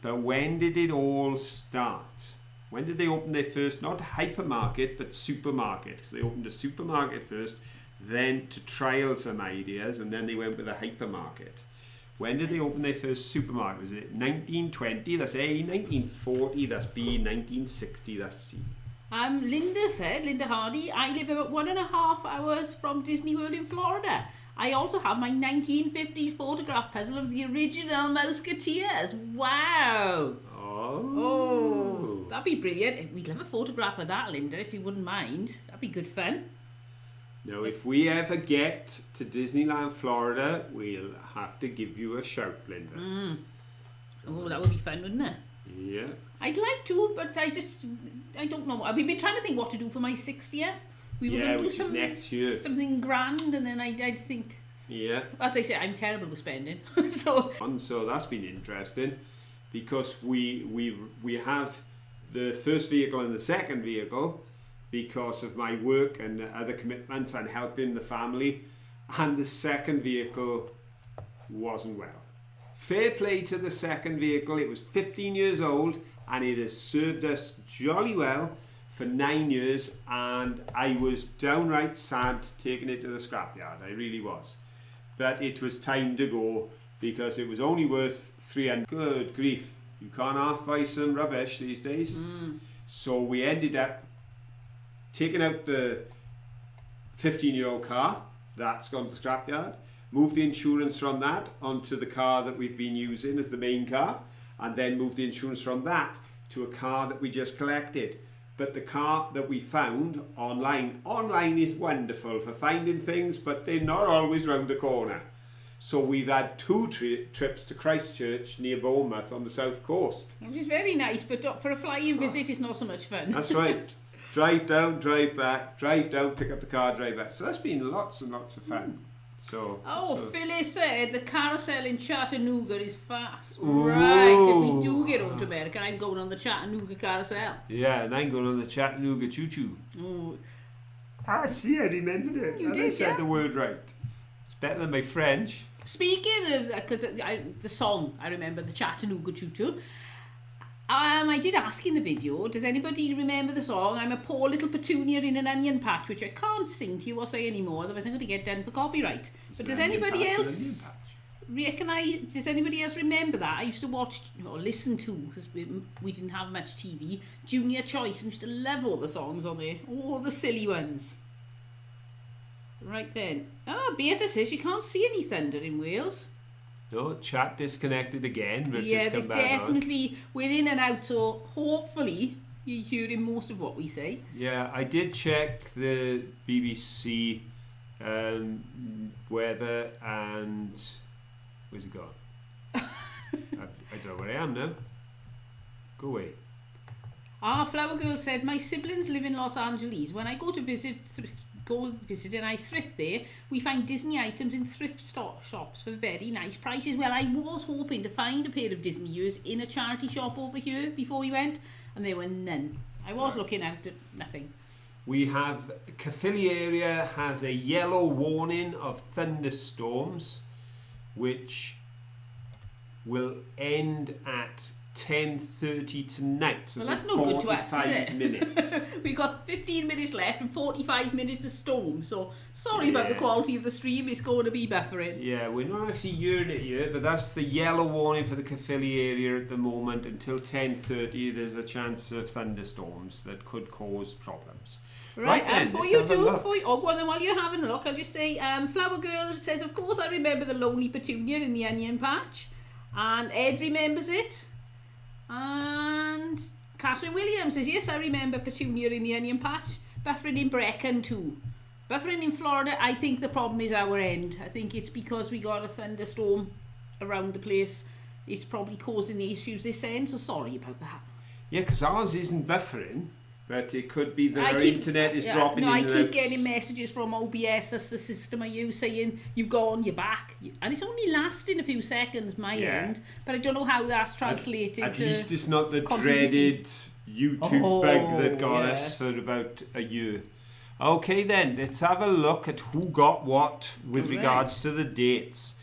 But when did it all start? When did they open their first, not hypermarket, but supermarket? So they opened a supermarket first, then to trial some ideas, and then they went with a hypermarket. When did they open their first supermarket? Was it 1920? That's A. 1940? That's B. 1960? That's C. Linda Hardy, I live about 1.5 hours from Disney World in Florida. I also have my 1950s photograph puzzle of the original Musketeers. Wow. Oh, that'd be brilliant. We'd love a photograph of that, Linda, if you wouldn't mind. That'd be good fun. Now, if we ever get to Disneyland, Florida, we'll have to give you a shout, Linda. Oh, that would be fun, wouldn't it? Yeah. I'd like to, but I don't know. We've been trying to think what to do for my 60th. We were going to do next year. Something grand, and then I'd think... Yeah. As I say, I'm terrible with spending. So that's been interesting, because we have the first vehicle and the second vehicle because of my work and other commitments and helping the family, and the second vehicle wasn't well. Fair play to the second vehicle. It was 15 years old, and it has served us jolly well for 9 years, and I was downright sad taking it to the scrapyard. I really was. But it was time to go, because it was only worth 300. Good grief, you can't half buy some rubbish these days. So we ended up taking out the 15-year-old car. That's gone to the scrapyard. Moved the insurance from that onto the car that we've been using as the main car, and then moved the insurance from that to a car that we just collected. But the car that we found online is wonderful for finding things, but they're not always round the corner. So we've had 2 trips to Christchurch near Bournemouth on the south coast. Which is very nice, but for a flying visit it's not so much fun. That's right. Drive down, drive back, drive down, pick up the car, drive back. So that's been lots and lots of fun. Phyllis said the carousel in Chattanooga is fast. Ooh. Right, if we do get over to America, I'm going on the Chattanooga carousel. Yeah, and I'm going on the Chattanooga choo-choo. Oh. See, I remembered it. You did, I said the word right. It's better than my French. Speaking of, because the song, I remember, the Chattanooga choo-choo. I did ask in the video, does anybody remember the song? I'm a poor little petunia in an onion patch, which I can't sing to you or say anymore, otherwise I'm going to get done for copyright. But does anybody else recognise, does anybody else remember that? I used to watch, or listen to, because we didn't have much TV, Junior Choice, and used to love all the songs on there, all the silly ones. Right then. Beata says she can't see any thunder in Wales. No, chat disconnected again. There's definitely, we're in and out, so hopefully you're hearing most of what we say. Yeah, I did check the BBC weather, and where's it gone? I don't know where I am now. Go away. Flower Girl said, my siblings live in Los Angeles. When I go visit and I thrift there, we find Disney items in thrift shops for very nice prices. Well, I was hoping to find a pair of Disney ears in a charity shop over here before we went, and there were none. I was looking out at nothing. We have, Cathilly area has a yellow warning of thunderstorms, which will end at 10:30 tonight. So Well, it's that's no good to us, is 45 it? minutes. We've got 15 minutes left and 45 minutes of storm, so sorry about the quality of the stream. It's going to be buffering. Yeah, we're not actually hearing it yet, but that's the yellow warning for the Caerphilly area at the moment. Until 10:30, there's a chance of thunderstorms that could cause problems. Right then, before let's you have a do, look. go on then, while you're having a look, I'll just say, Flower Girl says, of course I remember the lonely petunia in the onion patch, and Ed remembers it, and Catherine Williams says, yes, I remember petunia in the onion patch, buffering in Brecon too. Buffering in Florida, I think the problem is our end. I think it's because we got a thunderstorm around the place. It's probably causing the issues this end, so sorry about that. Yeah, because ours isn't buffering, but it could be that our internet is dropping in and out. I keep getting messages from OBS, that's the system I use, saying you've gone, you're back. And it's only lasting a few seconds, my end. But I don't know how that's translated At to least it's not the continuity. dreaded YouTube bug that got us for about a year. Okay then, let's have a look at who got what with regards to the dates.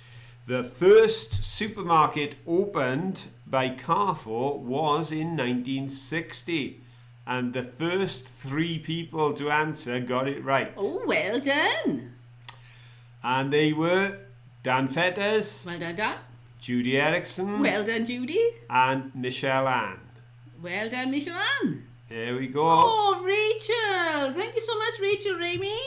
The first supermarket opened by Carrefour was in 1960. And the first 3 people to answer got it right. Oh, well done. And they were Dan Fetters, Well done, Dan. Judy Erickson, Well done, Judy. and Michelle Ann. Well done, Michelle Ann. There we go. Oh, Rachel. Thank you so much, Rachel Ramey.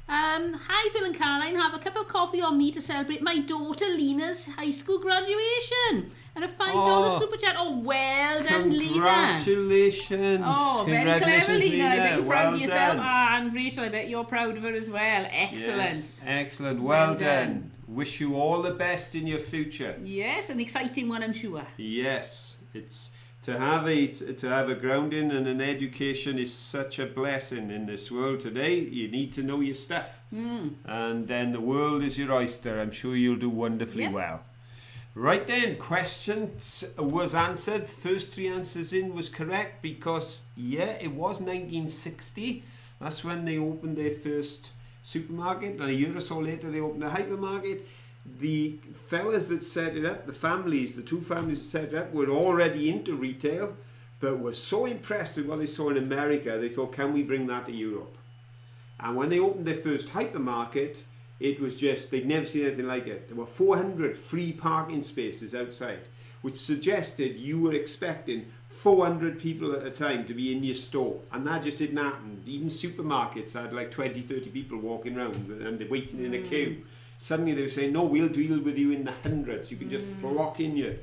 Hi, Phil and Caroline. Have a cup of coffee on me to celebrate my daughter Lena's high school graduation. And a $5 super chat. Oh, well done, Lena. Congratulations. Oh, very clever, Lena. I bet you're proud of yourself. Done. And Rachel, I bet you're proud of her as well. Excellent. Yes, excellent. Well done. Wish you all the best in your future. Yes, an exciting one, I'm sure. Yes, it's to have a grounding and an education is such a blessing in this world today. You need to know your stuff, and then the world is your oyster. I'm sure you'll do wonderfully well. Right then, questions was answered. First 3 answers in was correct because it was 1960. That's when they opened their first supermarket, and a year or so later they opened a hypermarket. The fellas that set it up, the 2 families that set it up, were already into retail, but were so impressed with what they saw in America, they thought, can we bring that to Europe? And when they opened their first hypermarket, it was just, they'd never seen anything like it. There were 400 free parking spaces outside, which suggested you were expecting 400 people at a time to be in your store, and that just didn't happen. Even supermarkets had like 20, 30 people walking around and they're waiting in a queue. Suddenly they were saying, no, we'll deal with you in the hundreds. You can just flock in you.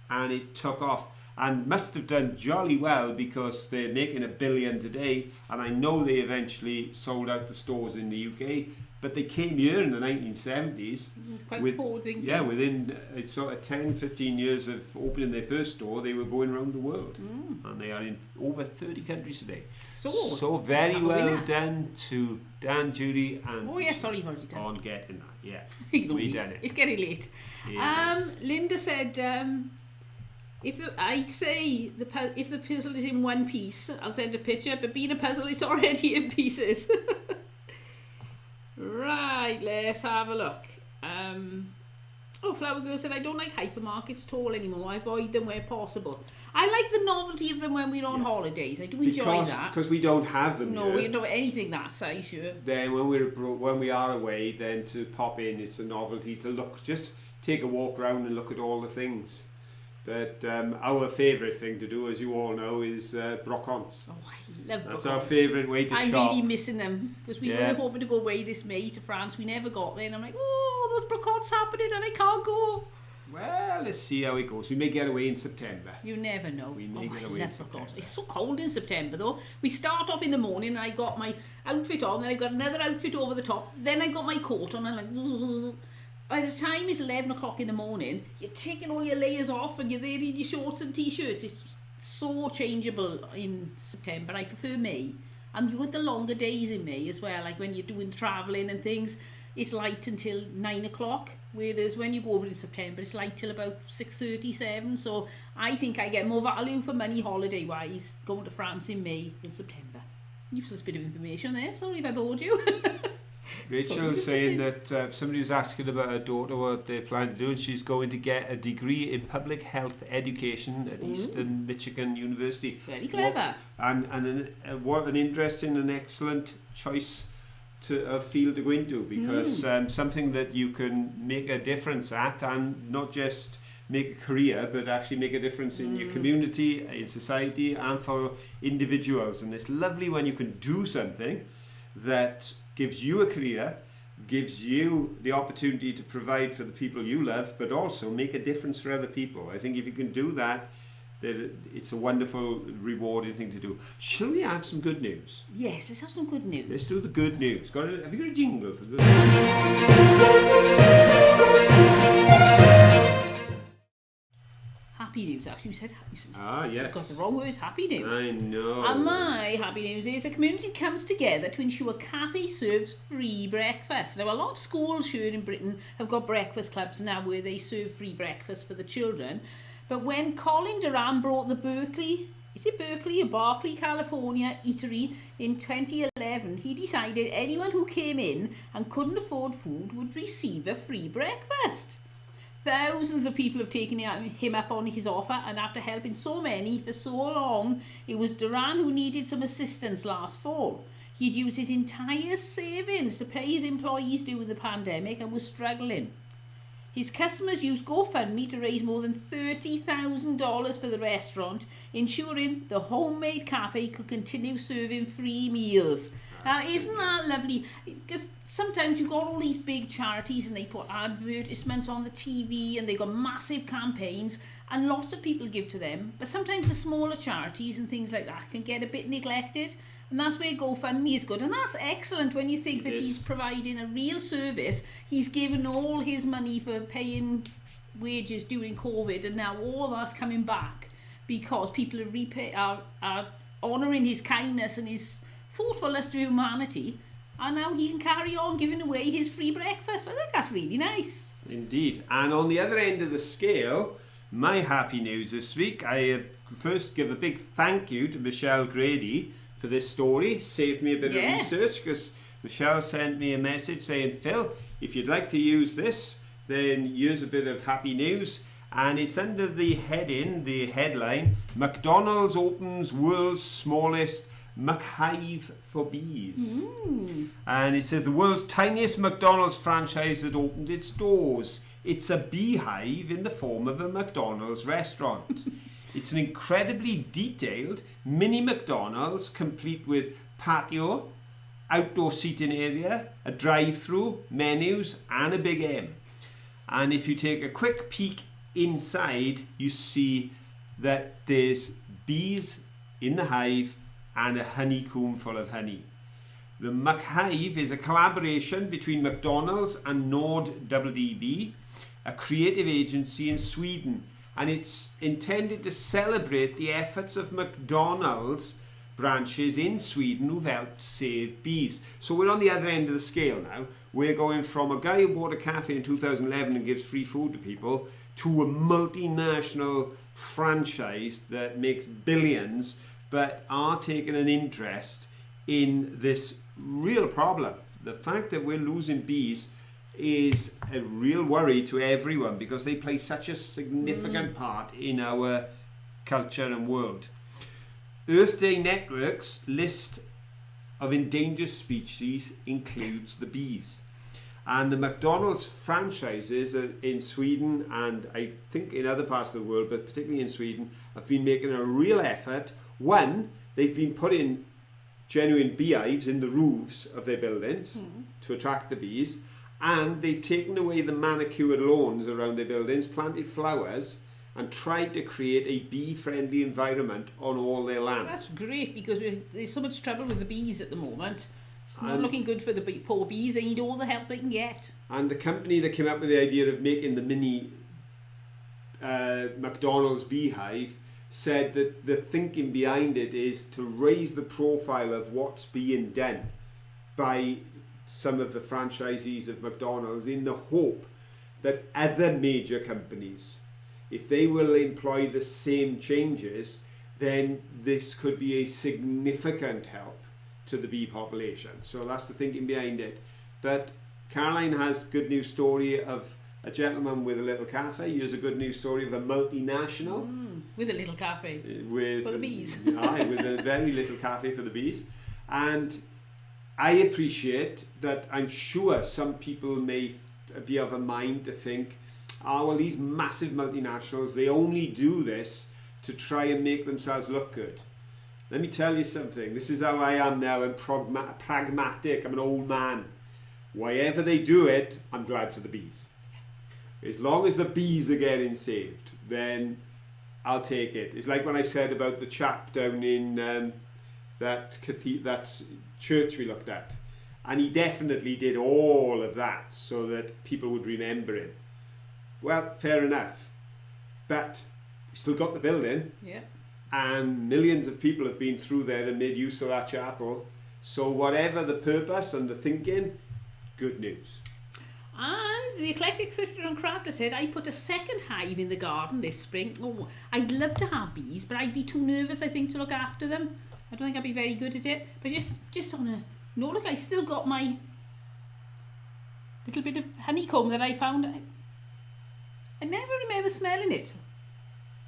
And it took off and must have done jolly well because they're making $1 billion today. And I know they eventually sold out the stores in the UK, but they came here in the 1970s. Quite forward thinking. Yeah, within sort of 10, 15 years of opening their first store, they were going around the world. And they are in over 30 countries today. So very well done to Dan, Judy, and sorry, I've already done. on getting that. Yeah, Ignore we me. done it. It's getting late. Linda said, if the puzzle is in one piece, I'll send a picture. But being a puzzle, it's already in pieces. Right, let's have a look. Flower Girl said, I don't like hypermarkets at all anymore. I avoid them where possible. I like the novelty of them when we're on holidays. I do enjoy that. Because we don't have them No, here. we don't have anything that size, sure. Then when we are away, then to pop in, it's a novelty to look, just take a walk around and look at all the things. But our favourite thing to do, as you all know, is brocons. Oh, I love brocons. That's our favourite way to shop. I'm really missing them because we were hoping to go away this May to France. We never got there, and I'm like, oh, those brocons happening, and I can't go. Well, let's see how it goes. We may get away in September. You never know. We may get away in September. It's so cold in September, though. We start off in the morning, and I got my outfit on, then I got another outfit over the top, then I got my coat on, and I'm like, by the time it's 11 o'clock in the morning, you're taking all your layers off and you're there in your shorts and t-shirts. It's so changeable in September. I prefer May. And you get the longer days in May as well, like when you're doing travelling and things, it's light until 9 o'clock. Whereas when you go over in September, it's light till about 6:37. So I think I get more value for money holiday-wise going to France in May than September. Useless bit of information there. Sorry if I bored you. Rachel's saying that somebody was asking about her daughter what they plan to do, and she's going to get a degree in public health education at Eastern Michigan University. Very clever. What an interesting and excellent choice of field to go into, because something that you can make a difference at, and not just make a career, but actually make a difference in your community, in society, and for individuals. And it's lovely when you can do something that gives you a career, gives you the opportunity to provide for the people you love, but also make a difference for other people. I think if you can do that, it's a wonderful, rewarding thing to do. Shall we have some good news? Yes, let's have some good news. Let's do the good news. Have you got a jingle for good news? Happy news, actually. We said happy news. Ah, yes. Got the wrong words, happy news. I know. And my happy news is a community comes together to ensure cafe serves free breakfast. Now, a lot of schools here in Britain have got breakfast clubs now where they serve free breakfast for the children. But when Colin Duran brought the Berkeley, California eatery in 2011, he decided anyone who came in and couldn't afford food would receive a free breakfast. Thousands of people have taken him up on his offer, and after helping so many for so long, it was Duran who needed some assistance last fall. He'd used his entire savings to pay his employees during the pandemic and was struggling. His customers used GoFundMe to raise more than $30,000 for the restaurant, ensuring the homemade cafe could continue serving free meals. Isn't that lovely? Because sometimes you've got all these big charities and they put advertisements on the TV and they've got massive campaigns and lots of people give to them. But sometimes the smaller charities and things like that can get a bit neglected. And that's where GoFundMe is good. And that's excellent when you think that he's providing a real service. He's given all his money for paying wages during COVID, and now all that's coming back because people are honouring his kindness and his thoughtfulness to humanity. And now he can carry on giving away his free breakfast. I think that's really nice. Indeed. And on the other end of the scale, my happy news this week, I first give a big thank you to Michelle Grady for this story. Saved me a bit of research, because Michelle sent me a message saying, Phil, if you'd like to use this, then here's a bit of happy news. And it's under the headline, McDonald's opens world's smallest McHive for bees. And it says the world's tiniest McDonald's franchise had opened its doors. It's a beehive in the form of a McDonald's restaurant. It's an incredibly detailed mini McDonald's, complete with patio, outdoor seating area, a drive-through, menus, and a big M. And if you take a quick peek inside, you see that there's bees in the hive and a honeycomb full of honey. The McHive is a collaboration between McDonald's and NordWDB, a creative agency in Sweden. And it's intended to celebrate the efforts of McDonald's branches in Sweden who've helped save bees. So we're on the other end of the scale now. We're going from a guy who bought a cafe in 2011 and gives free food to people to a multinational franchise that makes billions, but are taking an interest in this real problem. The fact that we're losing bees is a real worry to everyone, because they play such a significant part in our culture and world. Earth Day Network's list of endangered species includes the bees. And the McDonald's franchises in Sweden, and I think in other parts of the world, but particularly in Sweden, have been making a real effort. One, they've been putting genuine beehives in the roofs of their buildings to attract the bees. And they've taken away the manicured lawns around their buildings, planted flowers, and tried to create a bee-friendly environment on all their land. That's great, because there's so much trouble with the bees at the moment. It's not looking good for the poor bees. They need all the help they can get. And the company that came up with the idea of making the mini McDonald's beehive said that the thinking behind it is to raise the profile of what's being done by some of the franchisees of McDonald's, in the hope that other major companies, if they will employ the same changes, then this could be a significant help to the bee population. So that's the thinking behind it. But Caroline has good news story of a gentleman with a little cafe. Here's a good news story of a multinational. With a little cafe. With, for the bees. Aye, with a very little cafe for the bees. And I appreciate that. I'm sure some people may be of a mind to think, well, these massive multinationals, they only do this to try and make themselves look good. Let me tell you something. This is how I am now. I'm pragmatic. I'm an old man. Wherever they do it, I'm glad for the bees. As long as the bees are getting saved, then I'll take it. It's like when I said about the chap down in that church we looked at. And he definitely did all of that so that people would remember him. Well, fair enough. But we still got the building. Yeah. And millions of people have been through there and made use of that chapel. So whatever the purpose and the thinking, good news. And the eclectic thrifter and crafter said, I put a second hive in the garden this spring. Oh, I'd love to have bees, but I'd be too nervous, I think, to look after them. I don't think I'd be very good at it. But just on a note, look, I still got my little bit of honeycomb that I found. I never remember smelling it.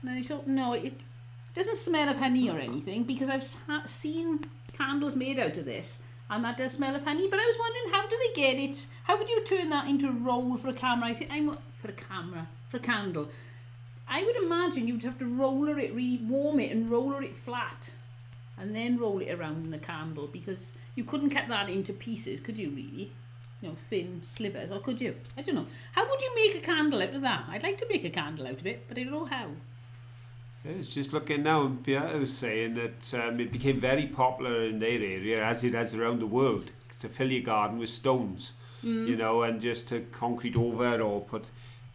And I thought, no, it doesn't smell of honey or anything, because I've seen candles made out of this. And that does smell of honey, but I was wondering, how do they get it? How could you turn that into a roll for a camera? I think for a candle. I would imagine you'd have to roller it, really warm it and roller it flat, and then roll it around in a candle, because you couldn't cut that into pieces, could you really? You know, thin slivers, or could you? I don't know. How would you make a candle out of that? I'd like to make a candle out of it, but I don't know how. Yeah, it's just looking now, and Beata was saying that it became very popular in their area, as it has around the world, to fill your garden with stones, you know, and just to concrete over or put.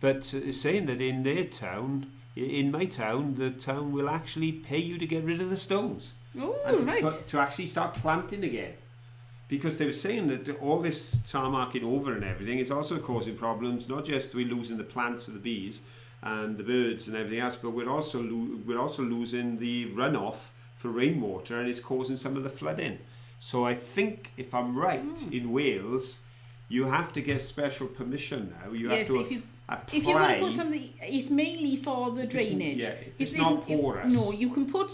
But saying that in their town, in my town, the town will actually pay you to get rid of the stones. Oh, and to actually start planting again. Because they were saying that all this tarmacking over and everything is also causing problems, not just we're losing the plants of the bees and the birds and everything else, but we're also losing the runoff for rainwater, and it's causing some of the flooding. So I think, if I'm right, in Wales, you have to get special permission now. You have to if you're going to put something, it's mainly for the drainage. If it's not porous. No, you can put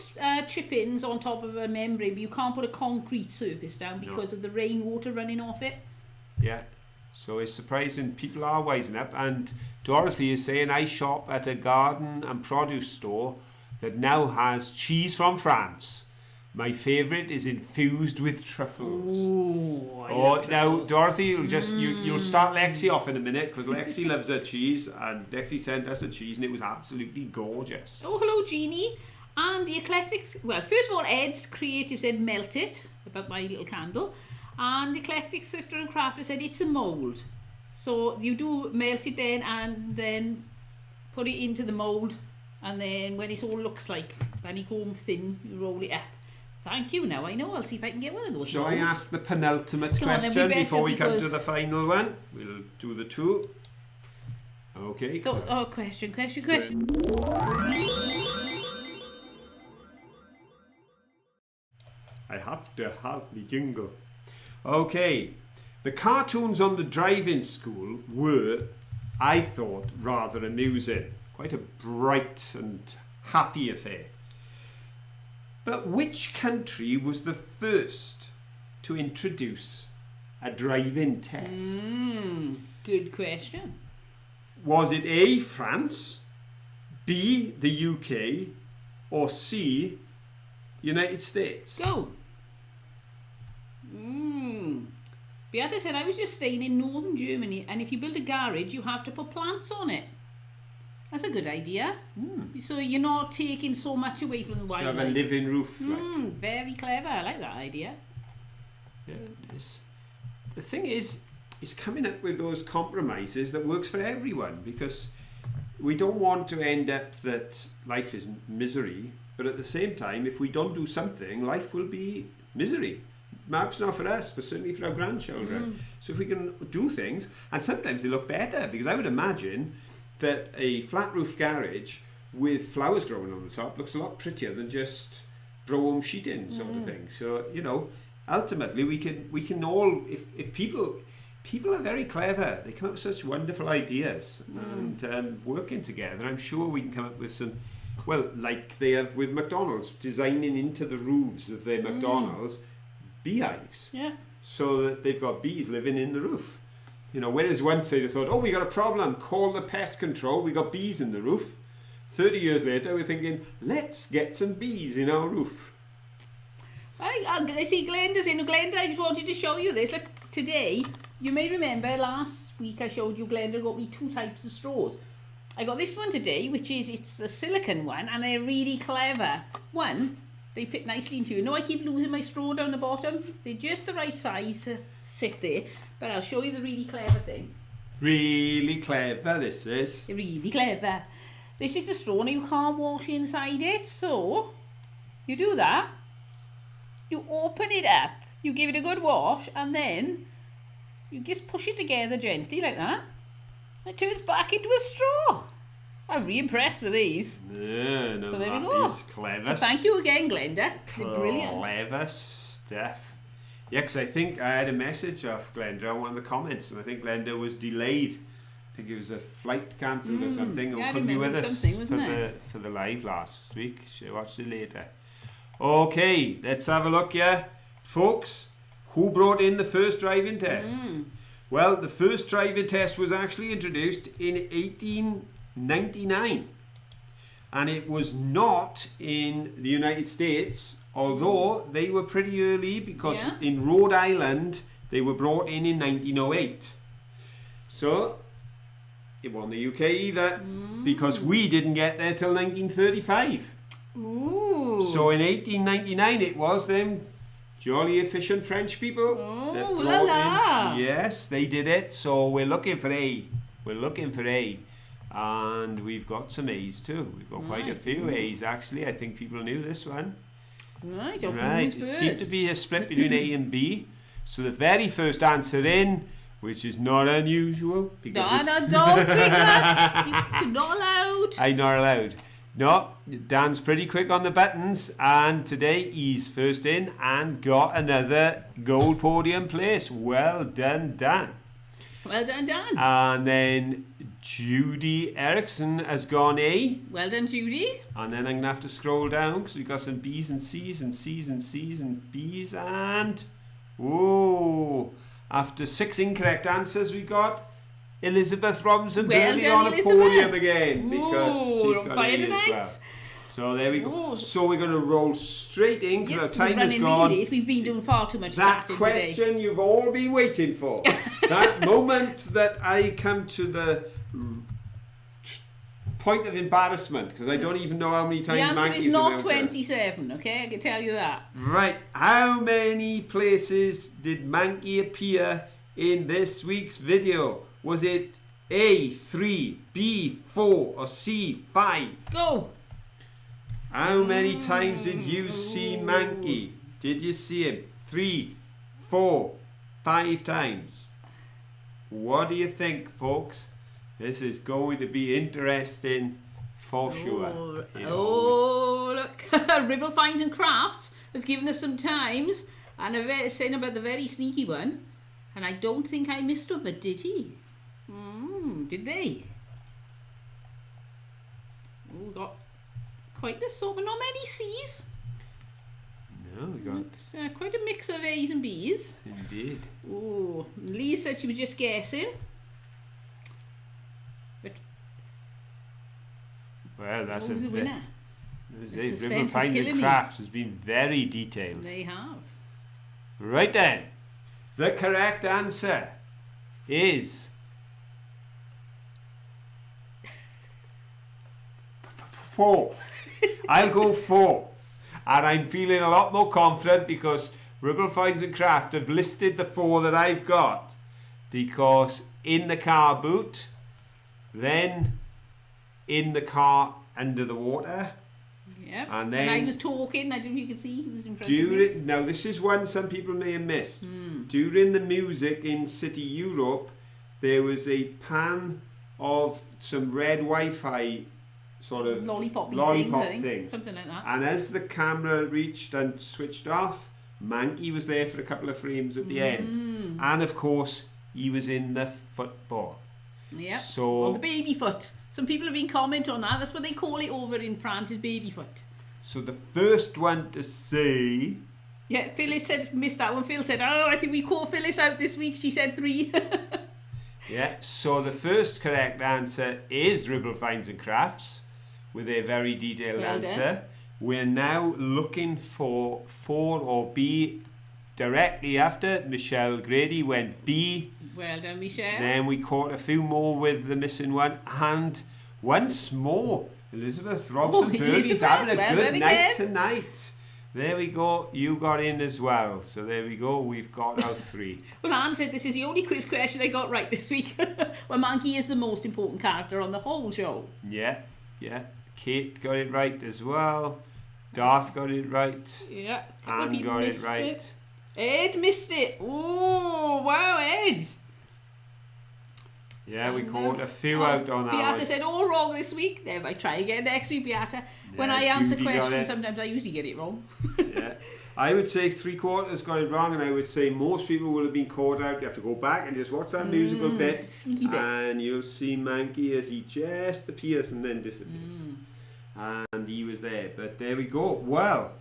chip-ins on top of a membrane, but you can't put a concrete surface down because of the rainwater running off it. Yeah. So it's surprising people are wising up, and Dorothy is saying, I shop at a garden and produce store that now has cheese from France. My favourite is infused with truffles. Ooh, I love now truffles. Dorothy, you'll start Lexi off in a minute, because Lexi loves her cheese, and Lexi sent us a cheese and it was absolutely gorgeous. Oh, hello, Jeannie. And the eclectic, well, first of all, Ed's Creative said melt it, about my little candle. And the eclectic thrifter and crafter said it's a mould. So you do melt it then, and then put it into the mould, and then when it all looks like honeycomb thin, you roll it up. Thank you. Now I know. I'll see if I can get one of those. Shall I molds. ask the penultimate question before we come to the final one? We'll do the two. Okay. Question. I have to have the jingle. Okay. The cartoons on the drive-in school were, I thought, rather amusing. Quite a bright and happy affair. But which country was the first to introduce a drive-in test? Good question. Was it A, France, B, the UK, or C, United States? Go. Beata said, I was just staying in northern Germany, and if you build a garage, you have to put plants on it. That's a good idea. So you're not taking so much away from the wildlife. To have a living roof. Very clever. I like that idea. Yeah, it is. The thing is, it's coming up with those compromises that works for everyone, because we don't want to end up that life is misery, but at the same time, if we don't do something, life will be misery. Perhaps not for us, but certainly for our grandchildren. So if we can do things, and sometimes they look better, because I would imagine that a flat roof garage with flowers growing on the top looks a lot prettier than just brome sheeting sort of thing. So, you know, ultimately we can all, if people, people are very clever. They come up with such wonderful ideas, and working together, I'm sure we can come up with some, well, like they have with McDonald's, designing into the roofs of their McDonald's beehives. Yeah. So that they've got bees living in the roof. You know, whereas once they'd have thought, oh, we got a problem, call the pest control, we got bees in the roof. 30 years later, we're thinking, let's get some bees in our roof. I see Glenda's in. Glenda, I just wanted to show you this. Look, today, you may remember last week I showed you Glenda got me 2 types of straws. I got this one today, which is, it's a silicone one, and they're really clever. One, they fit nicely into you. No, I keep losing my straw down the bottom. They're just the right size to sit there. But I'll show you the really clever thing. Really clever, this is. They're really clever. This is the straw, and you can't wash inside it. So, you do that. You open it up. You give it a good wash, and then you just push it together gently like that. It turns back into a straw. I'm really impressed with these. Yeah, no, so there we go. Clever. So thank you again, Glenda. They're brilliant. Clever stuff. Yeah, because I think I had a message off Glenda on one of the comments, and I think Glenda was delayed. I think it was a flight cancelled or something, or couldn't be with us for the live last week. She'll watch it later. Okay, let's have a look here. Folks, who brought in the first driving test? Well, the first driving test was actually introduced in 1899. And it was not in the United States, although they were pretty early, because in Rhode Island, they were brought in 1908. So, it wasn't the UK either, because we didn't get there till 1935. Ooh. So in 1899 it was them jolly efficient French people that brought in. Yes, they did it. So we're looking for A. We're looking for A. And we've got some A's too. We've got quite a few A's actually. I think people knew this one. Right. It seemed to be a split between A and B. So the very first answer in, which is not unusual. Because no, don't think that. You're not allowed. I'm not allowed. No, Dan's pretty quick on the buttons, and today he's first in and got another gold podium place. Well done, Dan. Well done, Dan. And then Judy Erickson has gone A. Well done, Judy. And then I'm going to have to scroll down because we've got some B's and C's and C's and C's and B's and... Whoa! After 6 incorrect answers, we got Elizabeth Robinson Burley on a podium again, because she's got A as well. So there we go. So we're going to roll straight in because our time is gone. Really late. We've been doing far too much that chatting question today. You've all been waiting for. That moment that I come to the point of embarrassment, because I don't even know how many times the answer Manky's is not 27, okay? I can tell you that. Right. How many places did Manky appear in this week's video? Was it A, 3, B, 4, or C, 5? Go! How many times did you see Manky? Did you see him? 3, 4, 5 times. What do you think, folks? This is going to be interesting for sure. Look. Ribble Finds and Crafts has given us some times, and saying about the very sneaky one. And I don't think I missed up, but did he? Did they? Oh, we got quite the sort, but not many C's. No, we got quite a mix of A's and B's. Indeed. Oh, Lee said she was just guessing. But well, that's who's the winner? Ribble Finds and Crafts has been very detailed. They have. Right then, the correct answer is 4. I'll go 4. And I'm feeling a lot more confident because Ribble Finds and Craft have listed the 4 that I've got. Because in the car boot, then in the car under the water. Yep. And then I was talking, I don't know if you could see, he was in front of me. Now this is one some people may have missed. During the music in City Europe, there was a pan of some red Wi-Fi sort of lollipop things, something like that. And as the camera reached and switched off, Manky was there for a couple of frames at the end. And of course, he was in the football. Yeah. So, or the baby foot. Some people have been commenting on that. That's what they call it over in France, is baby foot. So the first one to say... Yeah, Phyllis said, missed that one. Phil said, oh, I think we caught Phyllis out this week. She said 3. Yeah, so the first correct answer is Ribble Finds and Crafts, with a very detailed answer. Done. We're now looking for 4 or B directly after. Michelle Grady went B. Well done, Michelle. Then we caught a few more with the missing one. And once more, Elizabeth Robson Purley's having a good night tonight. There we go. You got in as well. So there we go. We've got our 3. Well, Anne said this is the only quiz question I got right this week. Well, Manky is the most important character on the whole show. Yeah, yeah. Kate got it right as well. Darth got it right. Yeah. Anne got it right. Ed missed it. Oh, wow, Ed. Yeah, we caught a few out on that Beata one. said all wrong this week. There, I try again next week, Beata. When I answer questions, sometimes I usually get it wrong. Yeah. I would say 3/4 got it wrong, and I would say most people will have been caught out. You have to go back and just watch that musical bit, sneaky bit, and you'll see Manky as he just appears and then disappears. And he was there, but there we go. Well,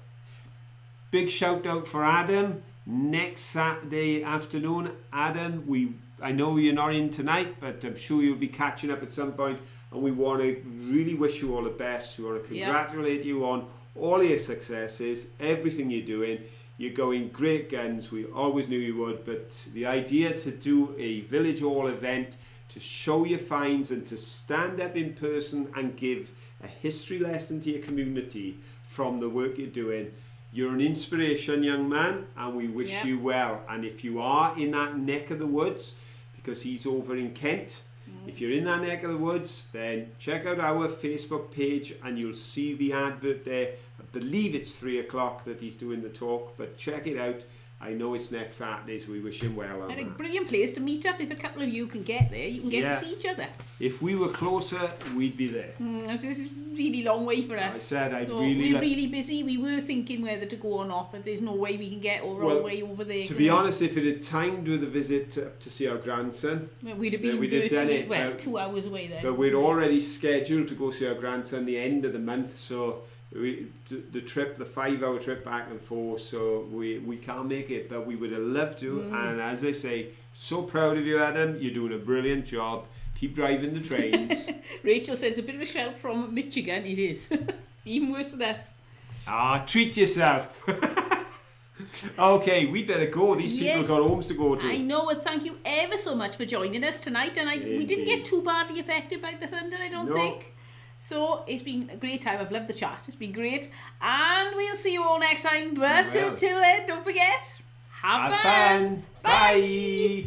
big shout out for Adam. Next Saturday afternoon, Adam, I know you're not in tonight, but I'm sure you'll be catching up at some point, and we want to really wish you all the best. We want to congratulate you on all your successes, everything you're doing. You're going great guns. We always knew you would, but the idea to do a village hall event, to show your finds and to stand up in person and give a history lesson to your community from the work you're doing. You're an inspiration, young man, and we wish you well. And if you are in that neck of the woods, because he's over in Kent, if you're in that neck of the woods, then check out our Facebook page and you'll see the advert there. I believe it's 3 o'clock that he's doing the talk, but check it out. I know it's next Saturday, so we wish him well. And a brilliant place to meet up. If a couple of you can get there, you can get to see each other. If we were closer, we'd be there. This is a really long way for us. I said we're really busy. We were thinking whether to go or not, but there's no way we can get all the way over there. To be honest, if it had timed with a visit to see our grandson, we'd have been virtually 2 hours away then. But we'd already scheduled to go see our grandson the end of the month, so the 5-hour trip back and forth, so we can't make it, but we would have loved to. And as I say, so proud of you, Adam. You're doing a brilliant job. Keep driving the trains. Rachel says a bit of a shout from Michigan. It is. It's even worse than us. Treat yourself. Okay, we better go. These people got homes to go to. I know, and thank you ever so much for joining us tonight. And we didn't get too badly affected by the thunder, I don't think. So it's been a great time. I've loved the chat. It's been great. And we'll see you all next time. But until then, don't forget, have fun. Bye.